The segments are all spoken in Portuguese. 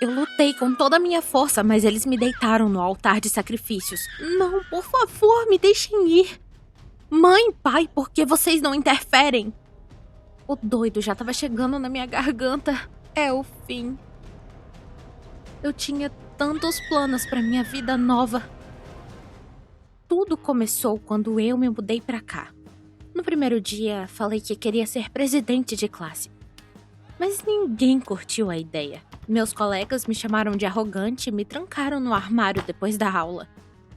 Eu lutei com toda a minha força, mas eles me deitaram no altar de sacrifícios. Não, por favor, me deixem ir. Mãe, pai, por que vocês não interferem? O doido já estava chegando na minha garganta. É o fim. Eu tinha tantos planos para minha vida nova. Tudo começou quando eu me mudei para cá. No primeiro dia, falei que queria ser presidente de classe. Mas ninguém curtiu a ideia. Meus colegas me chamaram de arrogante e me trancaram no armário depois da aula.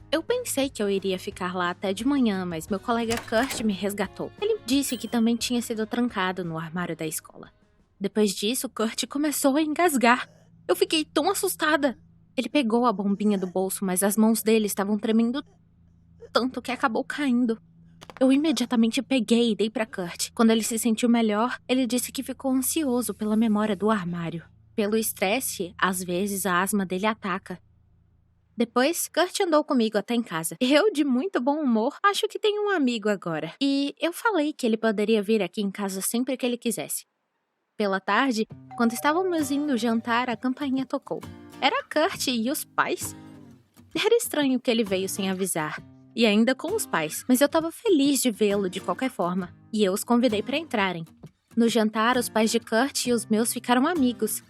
Eu pensei que eu iria ficar lá até de manhã, mas meu colega Kurt me resgatou. Ele disse que também tinha sido trancado no armário da escola. Depois disso, Kurt começou a engasgar. Eu fiquei tão assustada. Ele pegou a bombinha do bolso, mas as mãos dele estavam tremendo tanto que acabou caindo. Eu imediatamente peguei e dei pra Kurt. Quando ele se sentiu melhor, ele disse que ficou ansioso pela memória do armário. Pelo estresse, às vezes a asma dele ataca. Depois, Kurt andou comigo até em casa. Eu, de muito bom humor, acho que tenho um amigo agora. E eu falei que ele poderia vir aqui em casa sempre que ele quisesse. Pela tarde, quando estávamos indo jantar, a campainha tocou. Era Kurt e os pais. Era estranho que ele veio sem avisar. E ainda com os pais, mas eu estava feliz de vê-lo de qualquer forma. E eu os convidei para entrarem. No jantar, os pais de Kurt e os meus ficaram amigos.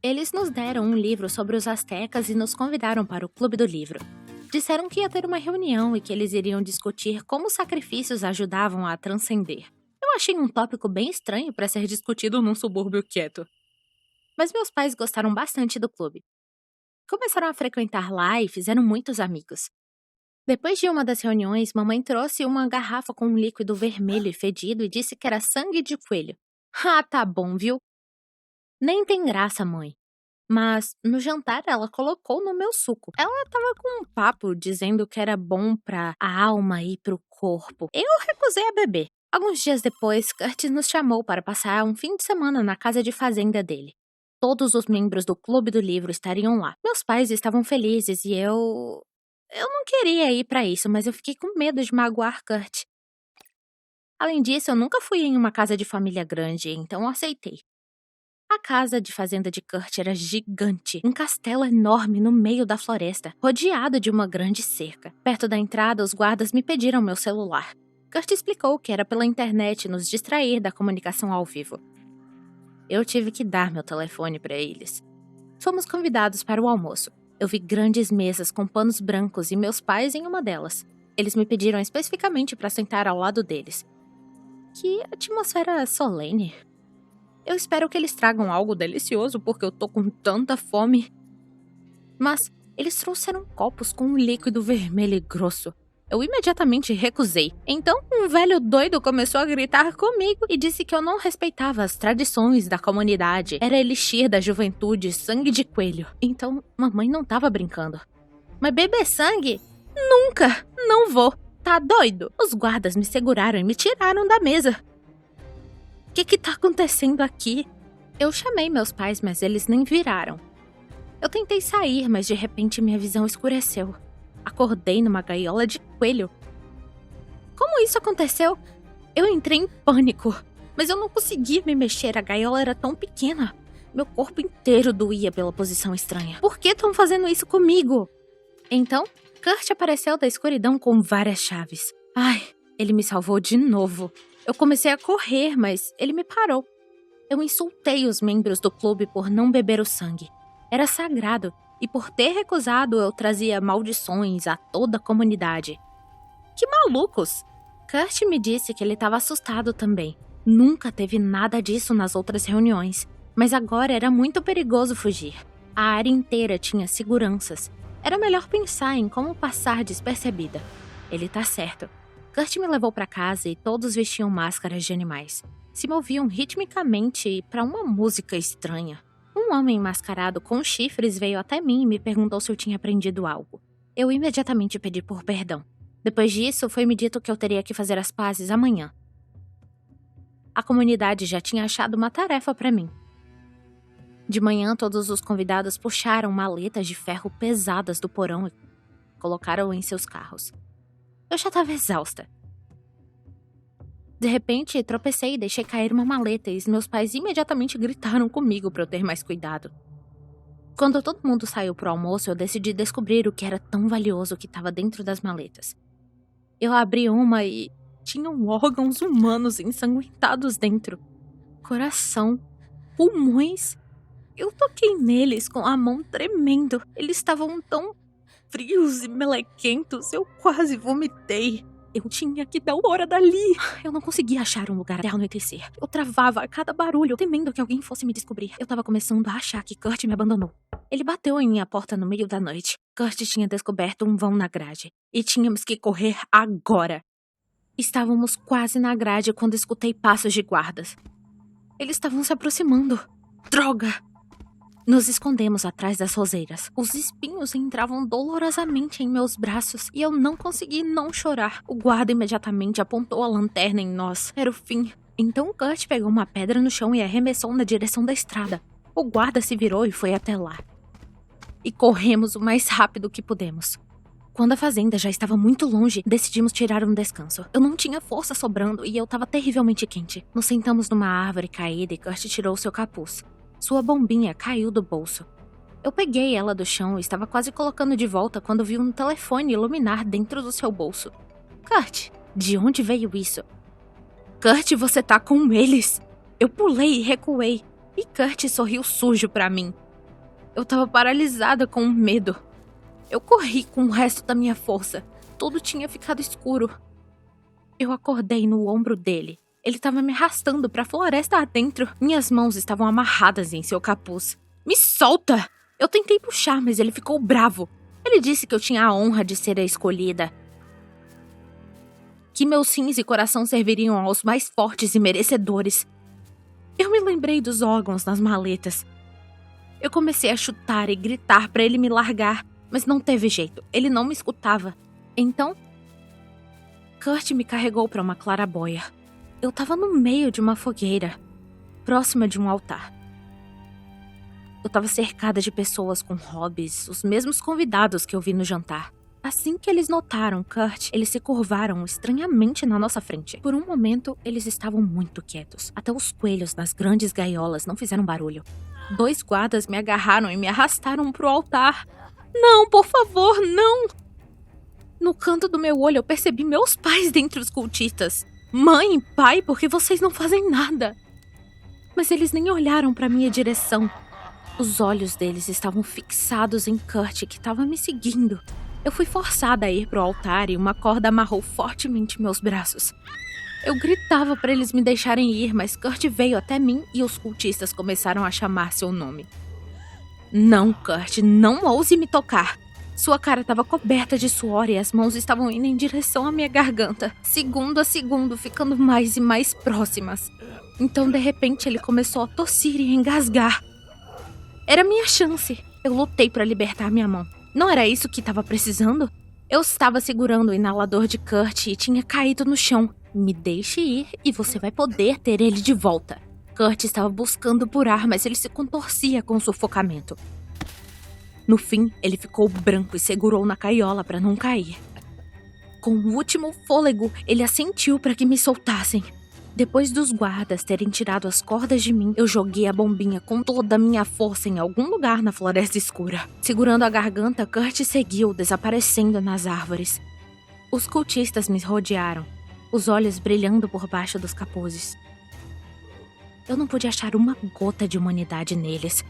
Eles nos deram um livro sobre os astecas e nos convidaram para o Clube do Livro. Disseram que ia ter uma reunião e que eles iriam discutir como os sacrifícios ajudavam a transcender. Eu achei um tópico bem estranho para ser discutido num subúrbio quieto. Mas meus pais gostaram bastante do clube. Começaram a frequentar lá e fizeram muitos amigos. Depois de uma das reuniões, mamãe trouxe uma garrafa com um líquido vermelho e fedido e disse que era sangue de coelho. Ah, tá bom, viu? Nem tem graça, mãe. Mas, no jantar, ela colocou no meu suco. Ela tava com um papo dizendo que era bom pra alma e pro corpo. Eu recusei a beber. Alguns dias depois, Kurt nos chamou para passar um fim de semana na casa de fazenda dele. Todos os membros do Clube do Livro estariam lá. Meus pais estavam felizes e eu não queria ir pra isso, mas eu fiquei com medo de magoar Kurt. Além disso, eu nunca fui em uma casa de família grande, então eu aceitei. A casa de fazenda de Kurt era gigante, um castelo enorme no meio da floresta, rodeado de uma grande cerca. Perto da entrada, os guardas me pediram meu celular. Kurt explicou que era pela internet nos distrair da comunicação ao vivo. Eu tive que dar meu telefone para eles. Fomos convidados para o almoço. Eu vi grandes mesas com panos brancos e meus pais em uma delas. Eles me pediram especificamente para sentar ao lado deles. Que atmosfera solene. Eu espero que eles tragam algo delicioso porque eu tô com tanta fome. Mas eles trouxeram copos com um líquido vermelho e grosso. Eu imediatamente recusei. Então, um velho doido começou a gritar comigo e disse que eu não respeitava as tradições da comunidade. Era elixir da juventude, sangue de coelho. Então, mamãe não tava brincando. Mas beber sangue? Nunca! Não vou! Tá doido? Os guardas me seguraram e me tiraram da mesa. O que tá acontecendo aqui? Eu chamei meus pais, mas eles nem viraram. Eu tentei sair, mas de repente minha visão escureceu. Acordei numa gaiola de coelho. Como isso aconteceu? Eu entrei em pânico, mas eu não conseguia me mexer, a gaiola era tão pequena. Meu corpo inteiro doía pela posição estranha. Por que estão fazendo isso comigo? Então, Kurt apareceu da escuridão com várias chaves. Ai, ele me salvou de novo. Eu comecei a correr, mas ele me parou. Eu insultei os membros do clube por não beber o sangue. Era sagrado, e por ter recusado, eu trazia maldições a toda a comunidade. Que malucos! Kurt me disse que ele estava assustado também. Nunca teve nada disso nas outras reuniões, mas agora era muito perigoso fugir. A área inteira tinha seguranças. Era melhor pensar em como passar despercebida. Ele tá certo. Kurt me levou para casa e todos vestiam máscaras de animais. Se moviam ritmicamente para uma música estranha. Um homem mascarado com chifres veio até mim e me perguntou se eu tinha aprendido algo. Eu imediatamente pedi por perdão. Depois disso, foi-me dito que eu teria que fazer as pazes amanhã. A comunidade já tinha achado uma tarefa para mim. De manhã, todos os convidados puxaram maletas de ferro pesadas do porão e colocaram em seus carros. Eu já estava exausta. De repente, tropecei e deixei cair uma maleta e meus pais imediatamente gritaram comigo para eu ter mais cuidado. Quando todo mundo saiu pro almoço, eu decidi descobrir o que era tão valioso que estava dentro das maletas. Eu abri uma e tinham órgãos humanos ensanguentados dentro. Coração, pulmões. Eu toquei neles com a mão tremendo. Eles estavam tão frios e melequentos, eu quase vomitei. Eu tinha que dar hora dali. Eu não conseguia achar um lugar até anoitecer. Eu travava a cada barulho, temendo que alguém fosse me descobrir. Eu tava começando a achar que Kurt me abandonou. Ele bateu em minha porta no meio da noite. Kurt tinha descoberto um vão na grade. E tínhamos que correr agora. Estávamos quase na grade quando escutei passos de guardas. Eles estavam se aproximando. Droga! Nos escondemos atrás das roseiras. Os espinhos entravam dolorosamente em meus braços e eu não consegui não chorar. O guarda imediatamente apontou a lanterna em nós. Era o fim. Então Kurt pegou uma pedra no chão e arremessou na direção da estrada. O guarda se virou e foi até lá. E corremos o mais rápido que pudemos. Quando a fazenda já estava muito longe, decidimos tirar um descanso. Eu não tinha força sobrando e eu estava terrivelmente quente. Nos sentamos numa árvore caída e Kurt tirou seu capuz. Sua bombinha caiu do bolso. Eu peguei ela do chão e estava quase colocando de volta quando vi um telefone iluminar dentro do seu bolso. Kurt, de onde veio isso? Kurt, você tá com eles! Eu pulei e recuei, e Kurt sorriu sujo pra mim. Eu tava paralisada com medo. Eu corri com o resto da minha força. Tudo tinha ficado escuro. Eu acordei no ombro dele. Ele estava me arrastando para a floresta adentro. Minhas mãos estavam amarradas em seu capuz. Me solta! Eu tentei puxar, mas ele ficou bravo. Ele disse que eu tinha a honra de ser a escolhida. Que meus rins e coração serviriam aos mais fortes e merecedores. Eu me lembrei dos órgãos nas maletas. Eu comecei a chutar e gritar para ele me largar, mas não teve jeito. Ele não me escutava. Então, Kurt me carregou para uma claraboia. Eu estava no meio de uma fogueira, próxima de um altar. Eu estava cercada de pessoas com hobbies, os mesmos convidados que eu vi no jantar. Assim que eles notaram Kurt, eles se curvaram estranhamente na nossa frente. Por um momento, eles estavam muito quietos. Até os coelhos nas grandes gaiolas não fizeram barulho. 2 guardas me agarraram e me arrastaram pro altar. Não, por favor, não! No canto do meu olho, eu percebi meus pais dentre os cultistas. Mãe, pai, por que vocês não fazem nada? Mas eles nem olharam para minha direção. Os olhos deles estavam fixados em Kurt, que estava me seguindo. Eu fui forçada a ir pro altar e uma corda amarrou fortemente meus braços. Eu gritava para eles me deixarem ir, mas Kurt veio até mim e os cultistas começaram a chamar seu nome. Não, Kurt, não ouse me tocar. Sua cara estava coberta de suor e as mãos estavam indo em direção à minha garganta, segundo a segundo, ficando mais e mais próximas. Então, de repente, ele começou a tossir e engasgar. Era minha chance. Eu lutei para libertar minha mão. Não era isso que estava precisando? Eu estava segurando o inalador de Kurt e tinha caído no chão. Me deixe ir e você vai poder ter ele de volta. Kurt estava buscando por ar, mas ele se contorcia com o sufocamento. No fim, ele ficou branco e segurou na caiola para não cair. Com o último fôlego, ele assentiu para que me soltassem. Depois dos guardas terem tirado as cordas de mim, eu joguei a bombinha com toda a minha força em algum lugar na floresta escura. Segurando a garganta, Kurt seguiu, desaparecendo nas árvores. Os cultistas me rodearam, os olhos brilhando por baixo dos capuzes. Eu não pude achar uma gota de humanidade neles.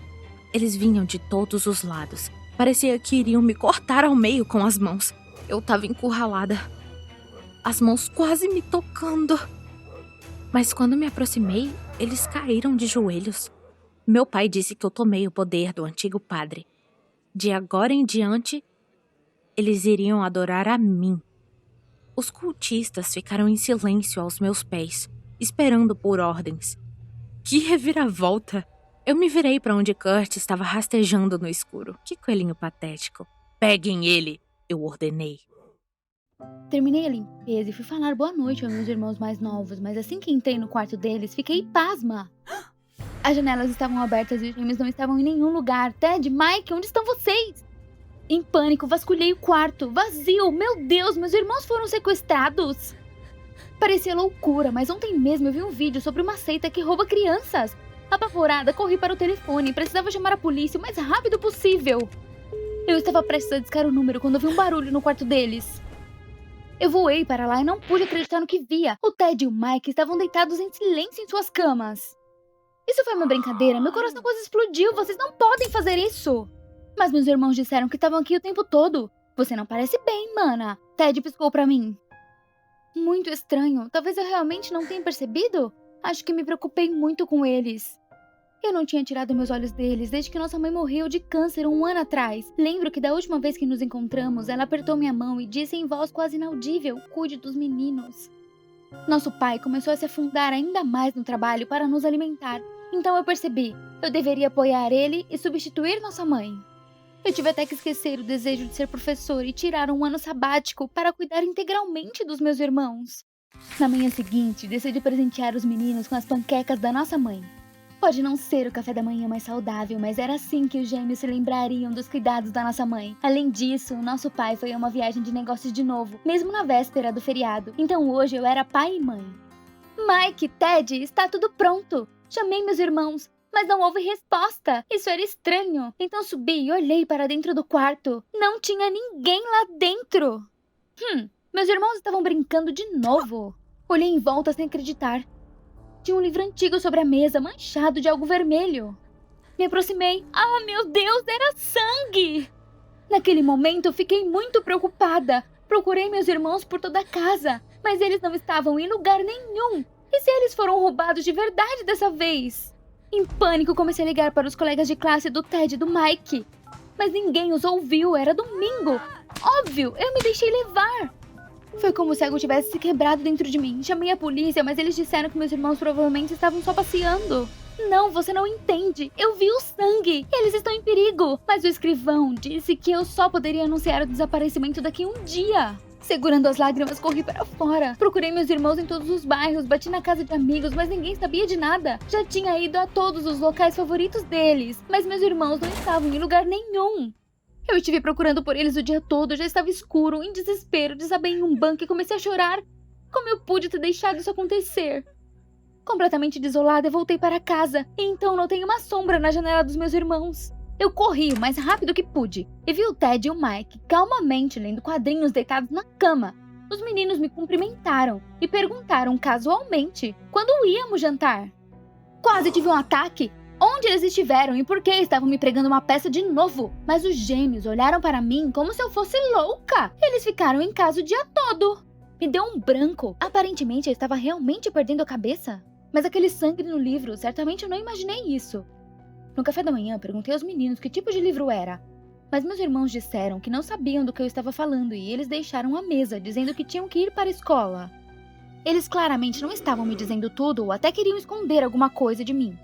Eles vinham de todos os lados. Parecia que iriam me cortar ao meio com as mãos. Eu estava encurralada. As mãos quase me tocando. Mas quando me aproximei, eles caíram de joelhos. Meu pai disse que eu tomei o poder do antigo padre. De agora em diante, eles iriam adorar a mim. Os cultistas ficaram em silêncio aos meus pés, esperando por ordens. Que reviravolta! Eu me virei para onde Kurt estava rastejando no escuro. Que coelhinho patético. Peguem ele, eu ordenei. Terminei a limpeza e fui falar boa noite aos meus irmãos mais novos, mas assim que entrei no quarto deles, fiquei pasma. As janelas estavam abertas e os gêmeos não estavam em nenhum lugar. Ted, Mike, onde estão vocês? Em pânico, vasculhei o quarto. Vazio! Meu Deus, meus irmãos foram sequestrados! Parecia loucura, mas ontem mesmo eu vi um vídeo sobre uma seita que rouba crianças. Apavorada, corri para o telefone. Precisava chamar a polícia o mais rápido possível. Eu estava prestes a discar o número quando vi um barulho no quarto deles. Eu voei para lá e não pude acreditar no que via. O Ted e o Mike estavam deitados em silêncio em suas camas. Isso foi uma brincadeira. Meu coração quase explodiu. Vocês não podem fazer isso. Mas meus irmãos disseram que estavam aqui o tempo todo. Você não parece bem, mana. Ted piscou pra mim. Muito estranho. Talvez eu realmente não tenha percebido. Acho que me preocupei muito com eles. Eu não tinha tirado meus olhos deles desde que nossa mãe morreu de câncer 1 ano atrás. Lembro que da última vez que nos encontramos, ela apertou minha mão e disse em voz quase inaudível: cuide dos meninos. Nosso pai começou a se afundar ainda mais no trabalho para nos alimentar. Então eu percebi, eu deveria apoiar ele e substituir nossa mãe. Eu tive até que esquecer o desejo de ser professor e tirar um ano sabático para cuidar integralmente dos meus irmãos. Na manhã seguinte, decidi presentear os meninos com as panquecas da nossa mãe. Pode não ser o café da manhã mais saudável, mas era assim que os gêmeos se lembrariam dos cuidados da nossa mãe. Além disso, nosso pai foi a uma viagem de negócios de novo, mesmo na véspera do feriado. Então hoje eu era pai e mãe. Mike, Ted, está tudo pronto. Chamei meus irmãos, mas não houve resposta. Isso era estranho. Então subi e olhei para dentro do quarto. Não tinha ninguém lá dentro. Meus irmãos estavam brincando de novo. Olhei em volta sem acreditar. Tinha um livro antigo sobre a mesa, manchado de algo vermelho. Me aproximei. Ah, meu Deus, era sangue! Naquele momento, eu fiquei muito preocupada. Procurei meus irmãos por toda a casa, mas eles não estavam em lugar nenhum. E se eles foram roubados de verdade dessa vez? Em pânico, comecei a ligar para os colegas de classe do Ted e do Mike. Mas ninguém os ouviu, era domingo. Óbvio, eu me deixei levar. Foi como se algo tivesse se quebrado dentro de mim. Chamei a polícia, mas eles disseram que meus irmãos provavelmente estavam só passeando. Não, você não entende. Eu vi o sangue. Eles estão em perigo. Mas o escrivão disse que eu só poderia anunciar o desaparecimento daqui a um dia. Segurando as lágrimas, corri para fora. Procurei meus irmãos em todos os bairros, bati na casa de amigos, mas ninguém sabia de nada. Já tinha ido a todos os locais favoritos deles, mas meus irmãos não estavam em lugar nenhum. Eu estive procurando por eles o dia todo, já estava escuro, em desespero, desabei em um banco e comecei a chorar. Como eu pude ter deixado isso acontecer? Completamente desolada, eu voltei para casa, e então notei uma sombra na janela dos meus irmãos. Eu corri o mais rápido que pude, e vi o Ted e o Mike calmamente lendo quadrinhos deitados na cama. Os meninos me cumprimentaram e perguntaram casualmente quando íamos jantar. Quase tive um ataque. Onde eles estiveram e por que estavam me pregando uma peça de novo? Mas os gêmeos olharam para mim como se eu fosse louca. Eles ficaram em casa o dia todo. Me deu um branco. Aparentemente eu estava realmente perdendo a cabeça. Mas aquele sangue no livro, certamente eu não imaginei isso. No café da manhã, perguntei aos meninos que tipo de livro era. Mas meus irmãos disseram que não sabiam do que eu estava falando e eles deixaram a mesa, dizendo que tinham que ir para a escola. Eles claramente não estavam me dizendo tudo ou até queriam esconder alguma coisa de mim.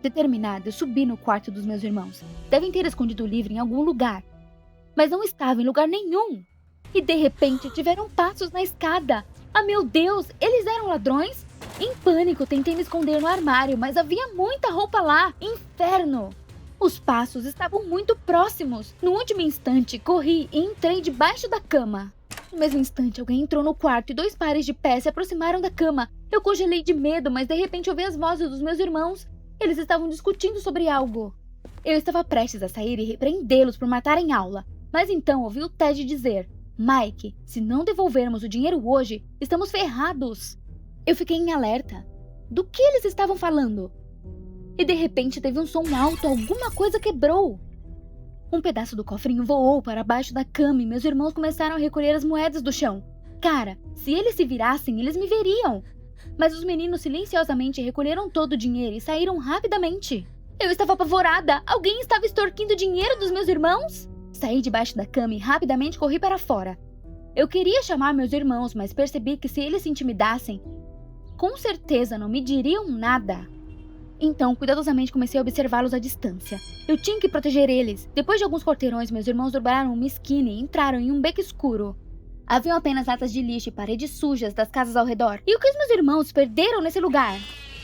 Determinada, eu subi no quarto dos meus irmãos. Devem ter escondido o livro em algum lugar. Mas não estava em lugar nenhum. E de repente tiveram passos na escada. Ah, meu Deus, eles eram ladrões? Em pânico, tentei me esconder no armário, mas havia muita roupa lá. Inferno! Os passos estavam muito próximos. No último instante, corri e entrei debaixo da cama. No mesmo instante, alguém entrou no quarto e 2 pares de pés se aproximaram da cama. Eu congelei de medo, mas de repente ouvi as vozes dos meus irmãos. Eles estavam discutindo sobre algo. Eu estava prestes a sair e repreendê-los por matarem aula. Mas então ouvi o Ted dizer: Mike, se não devolvermos o dinheiro hoje, estamos ferrados. Eu fiquei em alerta. Do que eles estavam falando? E de repente teve um som alto, alguma coisa quebrou. Um pedaço do cofrinho voou para baixo da cama e meus irmãos começaram a recolher as moedas do chão. Cara, se eles se virassem, eles me veriam. Mas os meninos silenciosamente recolheram todo o dinheiro e saíram rapidamente. Eu estava apavorada. Alguém estava extorquindo dinheiro dos meus irmãos? Saí debaixo da cama e rapidamente corri para fora. Eu queria chamar meus irmãos, mas percebi que se eles se intimidassem, com certeza não me diriam nada. Então, cuidadosamente comecei a observá-los à distância. Eu tinha que proteger eles. Depois de alguns quarteirões, meus irmãos dobraram uma esquina e entraram em um beco escuro. Haviam apenas latas de lixo e paredes sujas das casas ao redor. E o que os meus irmãos perderam nesse lugar?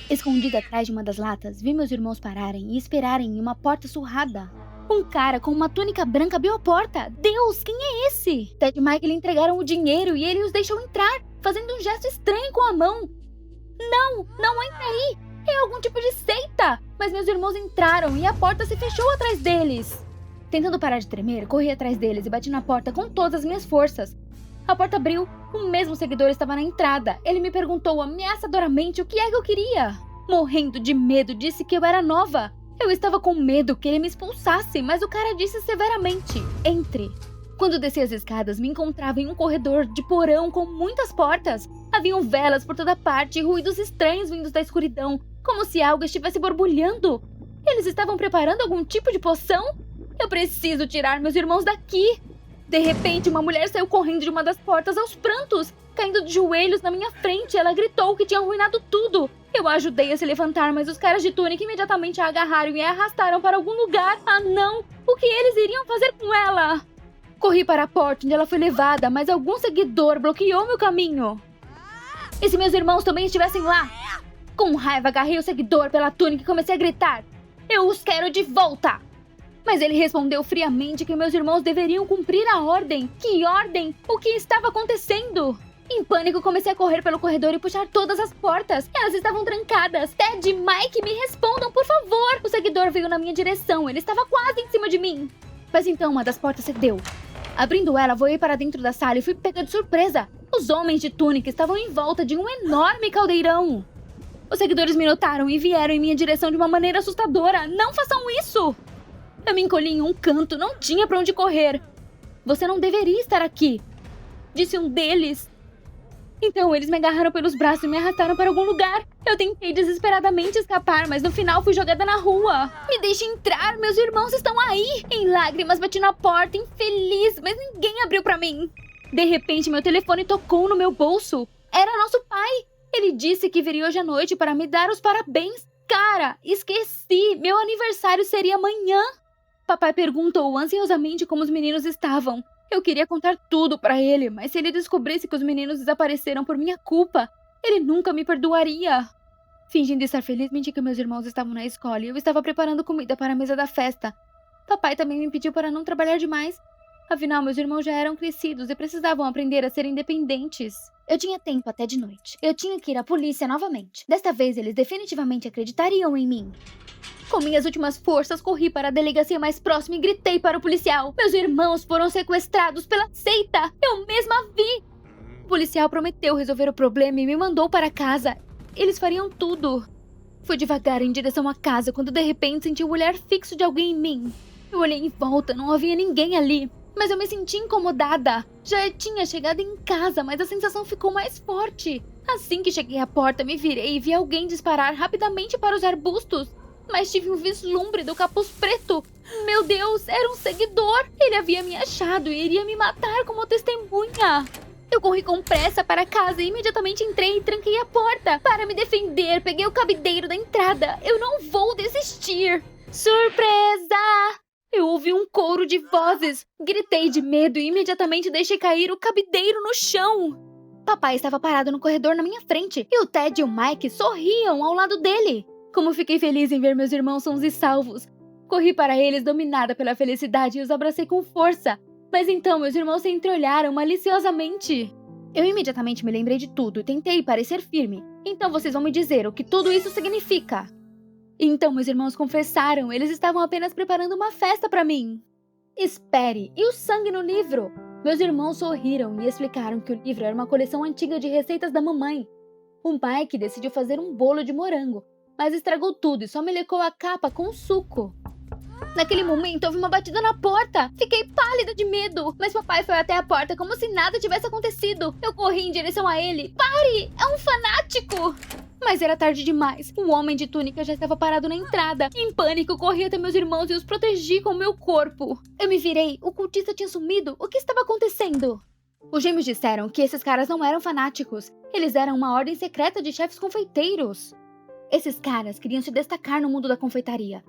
Escondida atrás de uma das latas, vi meus irmãos pararem e esperarem em uma porta surrada. Um cara com uma túnica branca abriu a porta. Deus, quem é esse? Ted e Mike lhe entregaram o dinheiro e ele os deixou entrar, fazendo um gesto estranho com a mão. Não, não entra aí! É algum tipo de seita! Mas meus irmãos entraram e a porta se fechou atrás deles. Tentando parar de tremer, corri atrás deles e bati na porta com todas as minhas forças. A porta abriu. O mesmo seguidor estava na entrada. Ele me perguntou ameaçadoramente o que é que eu queria. Morrendo de medo, disse que eu era nova. Eu estava com medo que ele me expulsasse, mas o cara disse severamente: entre. Quando desci as escadas, me encontrava em um corredor de porão com muitas portas. Haviam velas por toda parte e ruídos estranhos vindos da escuridão, como se algo estivesse borbulhando. Eles estavam preparando algum tipo de poção? Eu preciso tirar meus irmãos daqui. De repente, uma mulher saiu correndo de uma das portas aos prantos. Caindo de joelhos na minha frente, ela gritou que tinha arruinado tudo. Eu a ajudei a se levantar, mas os caras de túnica imediatamente a agarraram e a arrastaram para algum lugar. Ah, não! O que eles iriam fazer com ela? Corri para a porta onde ela foi levada, mas algum seguidor bloqueou meu caminho. E se meus irmãos também estivessem lá? Com raiva, agarrei o seguidor pela túnica e comecei a gritar: eu os quero de volta! Mas ele respondeu friamente que meus irmãos deveriam cumprir a ordem. Que ordem? O que estava acontecendo? Em pânico, comecei a correr pelo corredor e puxar todas as portas. Elas estavam trancadas. Ted e Mike, me respondam, por favor! O seguidor veio na minha direção. Ele estava quase em cima de mim. Mas então uma das portas cedeu. Abrindo ela, voei para dentro da sala e fui pega de surpresa. Os homens de túnica estavam em volta de um enorme caldeirão. Os seguidores me notaram e vieram em minha direção de uma maneira assustadora. Não façam isso! Eu me encolhi em um canto, não tinha pra onde correr. Você não deveria estar aqui, disse um deles. Então eles me agarraram pelos braços e me arrastaram para algum lugar. Eu tentei desesperadamente escapar, mas no final fui jogada na rua. Me deixe entrar, meus irmãos estão aí. Em lágrimas bati na porta, infeliz, mas ninguém abriu pra mim. De repente meu telefone tocou no meu bolso. Era nosso pai. Ele disse que viria hoje à noite para me dar os parabéns. Cara, esqueci, meu aniversário seria amanhã. Papai perguntou ansiosamente como os meninos estavam. Eu queria contar tudo pra ele, mas se ele descobrisse que os meninos desapareceram por minha culpa, ele nunca me perdoaria. Fingindo estar feliz, menti que meus irmãos estavam na escola e eu estava preparando comida para a mesa da festa. Papai também me pediu para não trabalhar demais. Afinal, meus irmãos já eram crescidos e precisavam aprender a ser independentes. Eu tinha tempo até de noite. Eu tinha que ir à polícia novamente. Desta vez, eles definitivamente acreditariam em mim. Com minhas últimas forças, corri para a delegacia mais próxima e gritei para o policial: meus irmãos foram sequestrados pela seita! Eu mesma vi! O policial prometeu resolver o problema e me mandou para casa. Eles fariam tudo. Fui devagar em direção à casa quando de repente senti o olhar fixo de alguém em mim. Eu olhei em volta, não havia ninguém ali. Mas eu me senti incomodada. Já tinha chegado em casa, mas a sensação ficou mais forte. Assim que cheguei à porta, me virei e vi alguém disparar rapidamente para os arbustos. Mas tive um vislumbre do capuz preto. Meu Deus, era um seguidor. Ele havia me achado e iria me matar como testemunha. Eu corri com pressa para casa e imediatamente entrei e tranquei a porta. Para me defender, peguei o cabideiro da entrada. Eu não vou desistir. Surpresa! Eu ouvi um coro de vozes. Gritei de medo e imediatamente deixei cair o cabideiro no chão. Papai estava parado no corredor na minha frente e o Ted e o Mike sorriam ao lado dele. Como fiquei feliz em ver meus irmãos sãos e salvos. Corri para eles dominada pela felicidade e os abracei com força. Mas então meus irmãos se entreolharam maliciosamente. Eu imediatamente me lembrei de tudo e tentei parecer firme. Então vocês vão me dizer o que tudo isso significa. Então meus irmãos confessaram, eles estavam apenas preparando uma festa para mim. Espere, e o sangue no livro? Meus irmãos sorriram e explicaram que o livro era uma coleção antiga de receitas da mamãe. O Mike decidiu fazer um bolo de morango, mas estragou tudo e só melecou a capa com suco. Naquele momento, houve uma batida na porta. Fiquei pálida de medo, mas papai foi até a porta como se nada tivesse acontecido. Eu corri em direção a ele. Pare! É um fanático! Mas era tarde demais. O homem de túnica já estava parado na entrada. Em pânico, corri até meus irmãos e os protegi com o meu corpo. Eu me virei. O cultista tinha sumido. O que estava acontecendo? Os gêmeos disseram que esses caras não eram fanáticos. Eles eram uma ordem secreta de chefes confeiteiros. Esses caras queriam se destacar no mundo da confeitaria.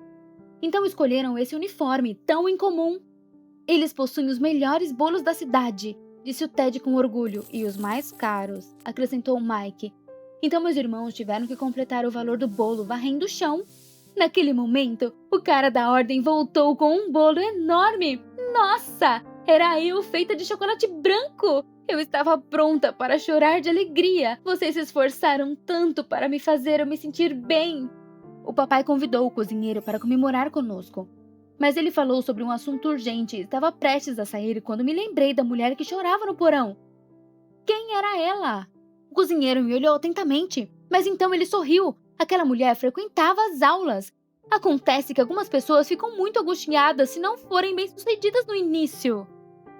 Então escolheram esse uniforme tão incomum. Eles possuem os melhores bolos da cidade, disse o Ted com orgulho. E os mais caros, acrescentou o Mike. Então meus irmãos tiveram que completar o valor do bolo varrendo o chão. Naquele momento, o cara da ordem voltou com um bolo enorme. Nossa! Era eu feita de chocolate branco! Eu estava pronta para chorar de alegria. Vocês se esforçaram tanto para me fazer eu me sentir bem. O papai convidou o cozinheiro para comemorar conosco. Mas ele falou sobre um assunto urgente e estava prestes a sair quando me lembrei da mulher que chorava no porão. Quem era ela? O cozinheiro me olhou atentamente, mas então ele sorriu. Aquela mulher frequentava as aulas. Acontece que algumas pessoas ficam muito angustiadas se não forem bem-sucedidas no início.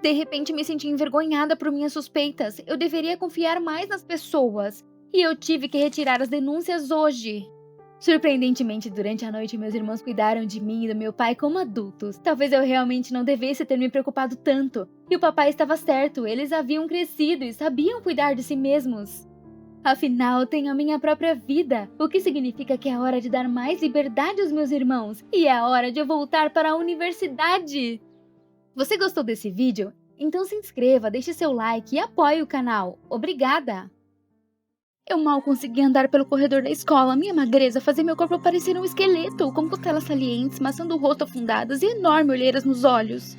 De repente me senti envergonhada por minhas suspeitas. Eu deveria confiar mais nas pessoas. E eu tive que retirar as denúncias hoje. Surpreendentemente, durante a noite, meus irmãos cuidaram de mim e do meu pai como adultos. Talvez eu realmente não devesse ter me preocupado tanto. E o papai estava certo, eles haviam crescido e sabiam cuidar de si mesmos. Afinal, tenho a minha própria vida, o que significa que é hora de dar mais liberdade aos meus irmãos. E é hora de eu voltar para a universidade. Você gostou desse vídeo? Então se inscreva, deixe seu like e apoie o canal. Obrigada! Eu mal conseguia andar pelo corredor da escola. Minha magreza fazia meu corpo parecer um esqueleto, com costelas salientes, maçã do rosto afundadas e enormes olheiras nos olhos.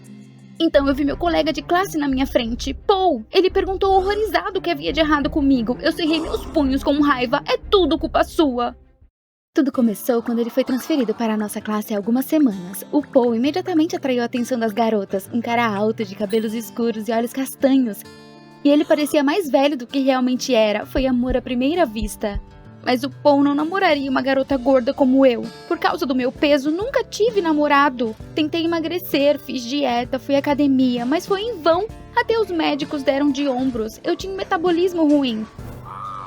Então eu vi meu colega de classe na minha frente, Paul. Ele perguntou horrorizado o que havia de errado comigo. Eu cerrei meus punhos com raiva. É tudo culpa sua. Tudo começou quando ele foi transferido para a nossa classe há algumas semanas. O Paul imediatamente atraiu a atenção das garotas, um cara alto, de cabelos escuros e olhos castanhos. E ele parecia mais velho do que realmente era. Foi amor à primeira vista. Mas o Paul não namoraria uma garota gorda como eu. Por causa do meu peso, nunca tive namorado. Tentei emagrecer, fiz dieta, fui à academia, mas foi em vão. Até os médicos deram de ombros. Eu tinha um metabolismo ruim.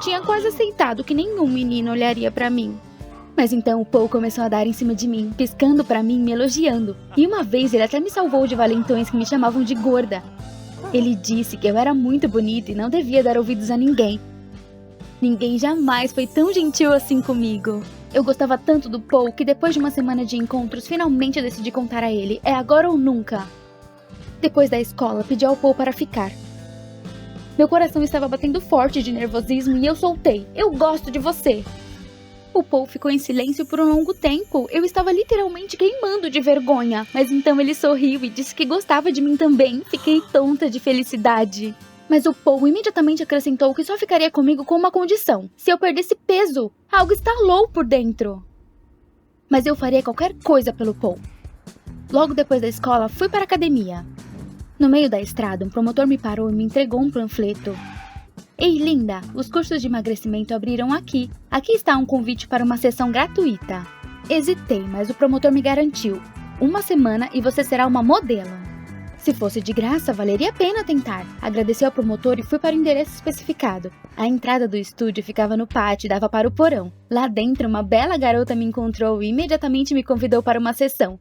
Tinha quase aceitado que nenhum menino olharia pra mim. Mas então o Paul começou a dar em cima de mim, piscando pra mim e me elogiando. E uma vez ele até me salvou de valentões que me chamavam de gorda. Ele disse que eu era muito bonita e não devia dar ouvidos a ninguém. Ninguém jamais foi tão gentil assim comigo. Eu gostava tanto do Paul que depois de uma semana de encontros, finalmente decidi contar a ele. É agora ou nunca. Depois da escola, pedi ao Paul para ficar. Meu coração estava batendo forte de nervosismo e eu soltei. Eu gosto de você. O Paul ficou em silêncio por um longo tempo. Eu estava literalmente queimando de vergonha. Mas então ele sorriu e disse que gostava de mim também. Fiquei tonta de felicidade. Mas o Paul imediatamente acrescentou que só ficaria comigo com uma condição. Se eu perdesse peso, algo estalou por dentro. Mas eu faria qualquer coisa pelo Paul. Logo depois da escola, fui para a academia. No meio da estrada, um promotor me parou e me entregou um panfleto. Ei, linda, os cursos de emagrecimento abriram aqui. Aqui está um convite para uma sessão gratuita. Hesitei, mas o promotor me garantiu. 1 semana e você será uma modelo. Se fosse de graça, valeria a pena tentar. Agradeci ao promotor e fui para o endereço especificado. A entrada do estúdio ficava no pátio e dava para o porão. Lá dentro, uma bela garota me encontrou e imediatamente me convidou para uma sessão.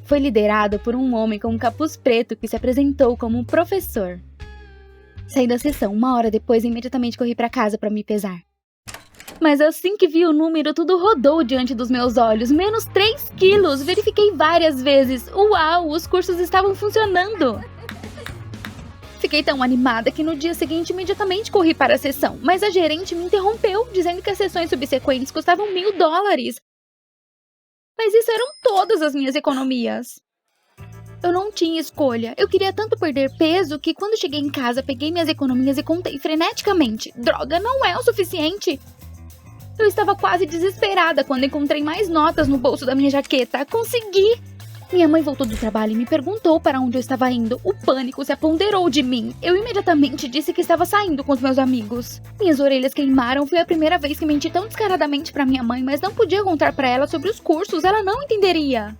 Foi liderado por um homem com um capuz preto que se apresentou como um professor. Saí da sessão 1 hora depois e imediatamente corri para casa para me pesar. Mas assim que vi o número, tudo rodou diante dos meus olhos. Menos 3 quilos! Verifiquei várias vezes. Uau, os cursos estavam funcionando! Fiquei tão animada que no dia seguinte imediatamente corri para a sessão. Mas a gerente me interrompeu, dizendo que as sessões subsequentes custavam $1000. Mas isso eram todas as minhas economias. Eu não tinha escolha. Eu queria tanto perder peso que quando cheguei em casa peguei minhas economias e contei freneticamente. Droga, não é o suficiente. Eu estava quase desesperada quando encontrei mais notas no bolso da minha jaqueta. Consegui! Minha mãe voltou do trabalho e me perguntou para onde eu estava indo. O pânico se apoderou de mim. Eu imediatamente disse que estava saindo com os meus amigos. Minhas orelhas queimaram. Foi a primeira vez que menti tão descaradamente para minha mãe, mas não podia contar para ela sobre os cursos. Ela não entenderia.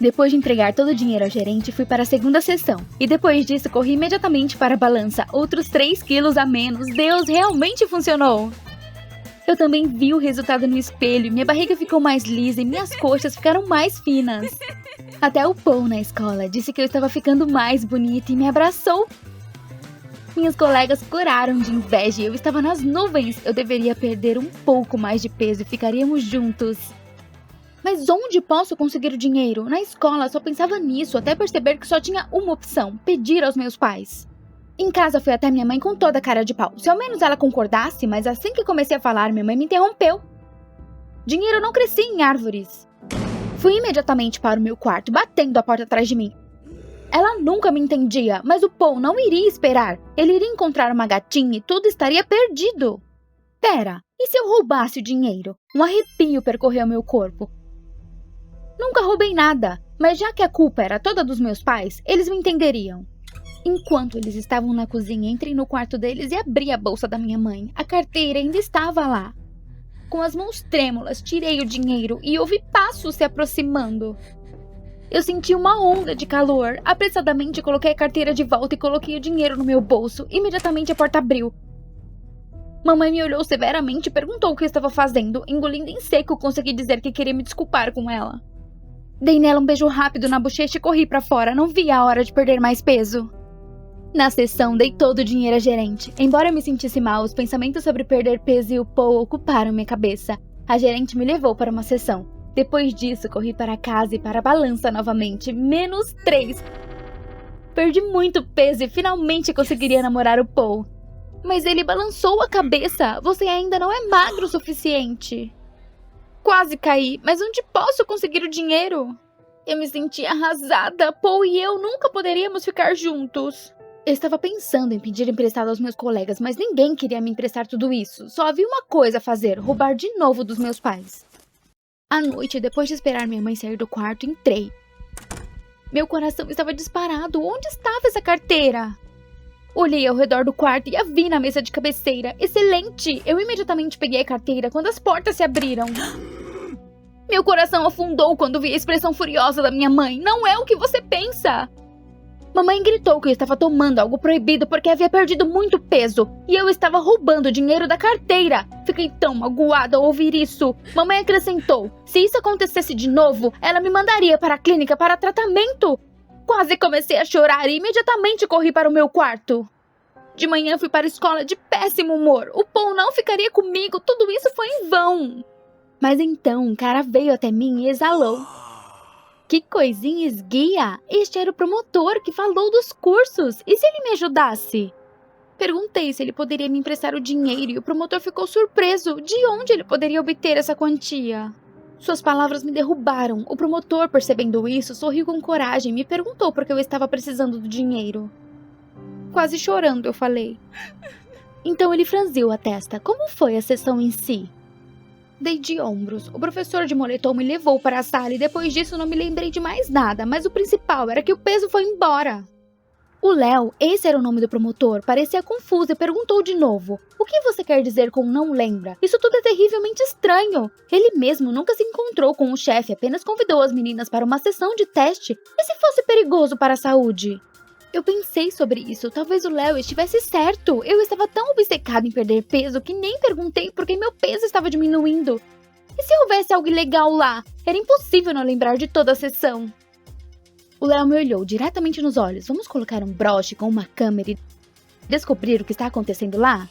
Depois de entregar todo o dinheiro ao gerente, fui para a segunda sessão. E depois disso, corri imediatamente para a balança. Outros 3 quilos a menos. Deus, realmente funcionou! Eu também vi o resultado no espelho. Minha barriga ficou mais lisa e minhas coxas ficaram mais finas. Até o Paul na escola disse que eu estava ficando mais bonita e me abraçou. Minhas colegas coraram de inveja e eu estava nas nuvens. Eu deveria perder um pouco mais de peso e ficaríamos juntos. Mas onde posso conseguir o dinheiro? Na escola só pensava nisso, até perceber que só tinha uma opção: pedir aos meus pais. Em casa fui até minha mãe com toda a cara de pau. Se ao menos ela concordasse, mas assim que comecei a falar, minha mãe me interrompeu. Dinheiro não crescia em árvores. Fui imediatamente para o meu quarto, batendo a porta atrás de mim. Ela nunca me entendia, mas o Paul não iria esperar. Ele iria encontrar uma gatinha e tudo estaria perdido. Pera, e se eu roubasse o dinheiro? Um arrepio percorreu meu corpo. Nunca roubei nada, mas já que a culpa era toda dos meus pais, eles me entenderiam. Enquanto eles estavam na cozinha, entrei no quarto deles e abri a bolsa da minha mãe. A carteira ainda estava lá. Com as mãos trêmulas, tirei o dinheiro e ouvi passos se aproximando. Eu senti uma onda de calor. Apressadamente coloquei a carteira de volta e coloquei o dinheiro no meu bolso. Imediatamente a porta abriu. Mamãe me olhou severamente e perguntou o que eu estava fazendo. Engolindo em seco, consegui dizer que queria me desculpar com ela. Dei nela um beijo rápido na bochecha e corri pra fora. Não vi a hora de perder mais peso. Na sessão, dei todo o dinheiro à gerente. Embora eu me sentisse mal, os pensamentos sobre perder peso e o Paul ocuparam minha cabeça. A gerente me levou para uma sessão. Depois disso, corri para casa e para a balança novamente. -3. Perdi muito peso e finalmente conseguiria namorar o Paul. Mas ele balançou a cabeça. Você ainda não é magro o suficiente. Quase caí, mas onde posso conseguir o dinheiro? Eu me senti arrasada. Paul e eu nunca poderíamos ficar juntos. Eu estava pensando em pedir emprestado aos meus colegas, mas ninguém queria me emprestar tudo isso. Só havia uma coisa a fazer, roubar de novo dos meus pais. À noite, depois de esperar minha mãe sair do quarto, entrei. Meu coração estava disparado. Onde estava essa carteira? Olhei ao redor do quarto e a vi na mesa de cabeceira. Excelente! Eu imediatamente peguei a carteira quando as portas se abriram. Meu coração afundou quando vi a expressão furiosa da minha mãe. Não é o que você pensa! Mamãe gritou que eu estava tomando algo proibido porque havia perdido muito peso e eu estava roubando o dinheiro da carteira. Fiquei tão magoada ao ouvir isso. Mamãe acrescentou: se isso acontecesse de novo, ela me mandaria para a clínica para tratamento. Quase comecei a chorar e imediatamente corri para o meu quarto. De manhã fui para a escola de péssimo humor. O Paul não ficaria comigo, tudo isso foi em vão. Mas então um cara veio até mim e exalou. Que coisinha esguia! Este era o promotor que falou dos cursos. E se ele me ajudasse? Perguntei se ele poderia me emprestar o dinheiro e o promotor ficou surpreso. De onde ele poderia obter essa quantia? Suas palavras me derrubaram. O promotor, percebendo isso, sorriu com coragem e me perguntou por que eu estava precisando do dinheiro. Quase chorando, eu falei. Então ele franziu a testa. Como foi a sessão em si? Dei de ombros. O professor de moletom me levou para a sala e depois disso não me lembrei de mais nada, mas o principal era que o peso foi embora. O Léo, esse era o nome do promotor, parecia confuso e perguntou de novo: o que você quer dizer com não lembra? Isso tudo é terrivelmente estranho. Ele mesmo nunca se encontrou com o chefe, apenas convidou as meninas para uma sessão de teste. E se fosse perigoso para a saúde? Eu pensei sobre isso, talvez o Léo estivesse certo. Eu estava tão obcecada em perder peso que nem perguntei por que meu peso estava diminuindo. E se houvesse algo ilegal lá? Era impossível não lembrar de toda a sessão. O Léo me olhou diretamente nos olhos. Vamos colocar um broche com uma câmera e descobrir o que está acontecendo lá?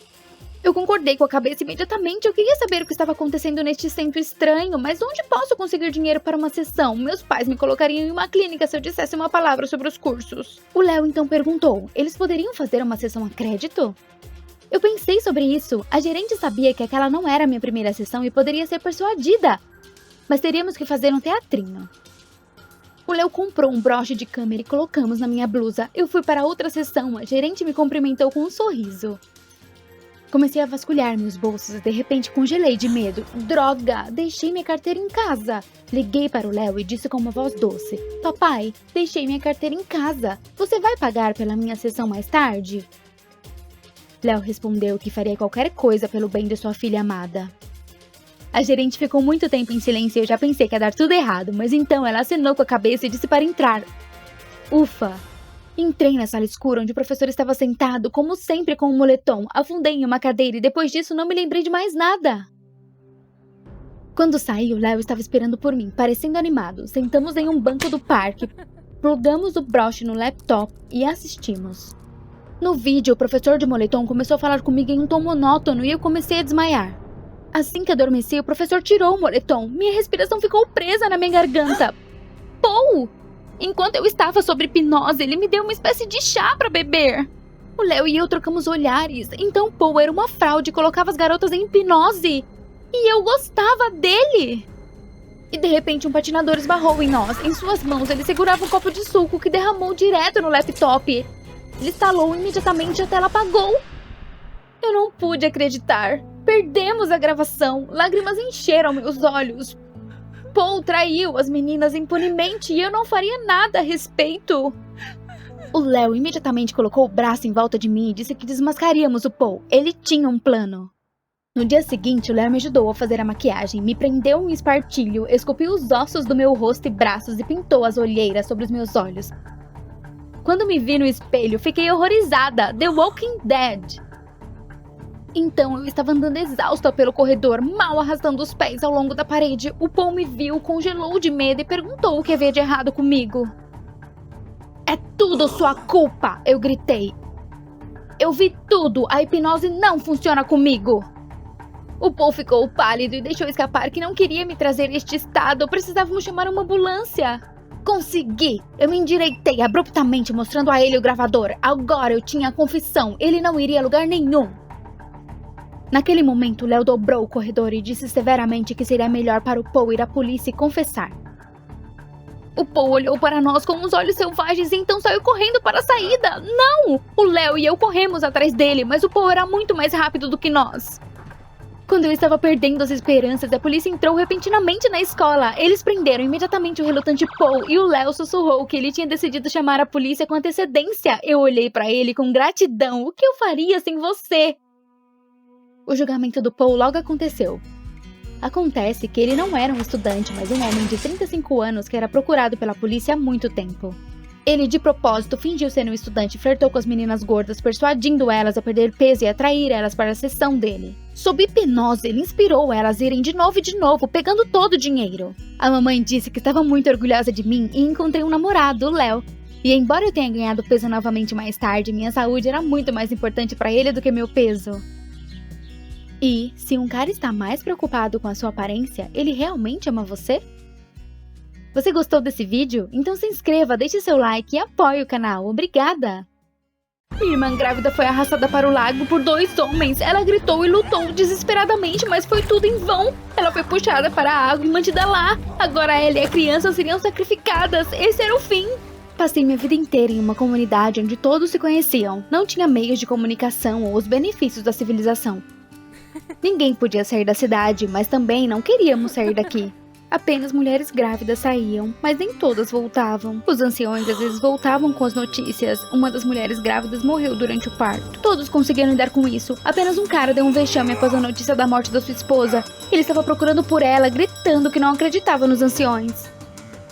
Eu concordei com a cabeça imediatamente. Eu queria saber o que estava acontecendo neste centro estranho, mas onde posso conseguir dinheiro para uma sessão? Meus pais me colocariam em uma clínica se eu dissesse uma palavra sobre os cursos. O Léo então perguntou: eles poderiam fazer uma sessão a crédito? Eu pensei sobre isso. A gerente sabia que aquela não era a minha primeira sessão e poderia ser persuadida. Mas teríamos que fazer um teatrinho. O Léo comprou um broche de câmera e colocamos na minha blusa. Eu fui para outra sessão. A gerente me cumprimentou com um sorriso. Comecei a vasculhar meus bolsos e de repente congelei de medo. Droga! Deixei minha carteira em casa. Liguei para o Léo e disse com uma voz doce: papai, deixei minha carteira em casa. Você vai pagar pela minha sessão mais tarde? Léo respondeu que faria qualquer coisa pelo bem de sua filha amada. A gerente ficou muito tempo em silêncio e eu já pensei que ia dar tudo errado, mas então ela acenou com a cabeça e disse para entrar. Ufa! Entrei na sala escura onde o professor estava sentado, como sempre com um moletom. Afundei em uma cadeira e depois disso não me lembrei de mais nada. Quando saí, o Léo estava esperando por mim, parecendo animado. Sentamos em um banco do parque, plugamos o broche no laptop e assistimos. No vídeo, o professor de moletom começou a falar comigo em um tom monótono e eu comecei a desmaiar. Assim que adormeci, o professor tirou o moletom. Minha respiração ficou presa na minha garganta. Paul! Enquanto eu estava sob hipnose, ele me deu uma espécie de chá para beber. O Léo e eu trocamos olhares. Então Paul era uma fraude e colocava as garotas em hipnose. E eu gostava dele. E de repente um patinador esbarrou em nós. Em suas mãos ele segurava um copo de suco que derramou direto no laptop. Ele estalou imediatamente e a tela apagou. Eu não pude acreditar. Perdemos a gravação. Lágrimas encheram meus olhos. Paul traiu as meninas impunemente e eu não faria nada a respeito. O Léo imediatamente colocou o braço em volta de mim e disse que desmascaríamos o Paul. Ele tinha um plano. No dia seguinte, o Léo me ajudou a fazer a maquiagem, me prendeu um espartilho, esculpiu os ossos do meu rosto e braços e pintou as olheiras sobre os meus olhos. Quando me vi no espelho, fiquei horrorizada. The Walking Dead. Então eu estava andando exausta pelo corredor, mal arrastando os pés ao longo da parede. O Paul me viu, congelou de medo e perguntou o que havia de errado comigo. É tudo sua culpa, eu gritei. Eu vi tudo, a hipnose não funciona comigo. O Paul ficou pálido e deixou escapar que não queria me trazer este estado. Precisávamos chamar uma ambulância. Consegui! Eu me endireitei abruptamente, mostrando a ele o gravador. Agora eu tinha a confissão. Ele não iria a lugar nenhum. Naquele momento, Léo dobrou o corredor e disse severamente que seria melhor para o Paul ir à polícia e confessar. O Paul olhou para nós com os olhos selvagens e então saiu correndo para a saída. Não! O Léo e eu corremos atrás dele, mas o Paul era muito mais rápido do que nós. Quando eu estava perdendo as esperanças, a polícia entrou repentinamente na escola. Eles prenderam imediatamente o relutante Paul e o Léo sussurrou que ele tinha decidido chamar a polícia com antecedência. Eu olhei para ele com gratidão. O que eu faria sem você? O julgamento do Paul logo aconteceu. Acontece que ele não era um estudante, mas um homem de 35 anos que era procurado pela polícia há muito tempo. Ele, de propósito, fingiu ser um estudante e flertou com as meninas gordas, persuadindo elas a perder peso e atrair elas para a sessão dele. Sob hipnose, ele inspirou elas a irem de novo, pegando todo o dinheiro. A mamãe disse que estava muito orgulhosa de mim e encontrei um namorado, o Léo. E embora eu tenha ganhado peso novamente mais tarde, minha saúde era muito mais importante para ele do que meu peso. E, se um cara está mais preocupado com a sua aparência, ele realmente ama você? Você gostou desse vídeo? Então se inscreva, deixe seu like e apoie o canal. Obrigada! Minha irmã grávida foi arrastada para o lago por 2 homens. Ela gritou e lutou desesperadamente, mas foi tudo em vão. Ela foi puxada para a água e mantida lá. Agora ela e a criança seriam sacrificadas. Esse era o fim. Passei minha vida inteira em uma comunidade onde todos se conheciam. Não tinha meios de comunicação ou os benefícios da civilização. Ninguém podia sair da cidade, mas também não queríamos sair daqui. Apenas mulheres grávidas saíam, mas nem todas voltavam. Os anciões às vezes voltavam com as notícias. Uma das mulheres grávidas morreu durante o parto. Todos conseguiram lidar com isso. Apenas um cara deu um vexame após a notícia da morte da sua esposa. Ele estava procurando por ela, gritando que não acreditava nos anciões.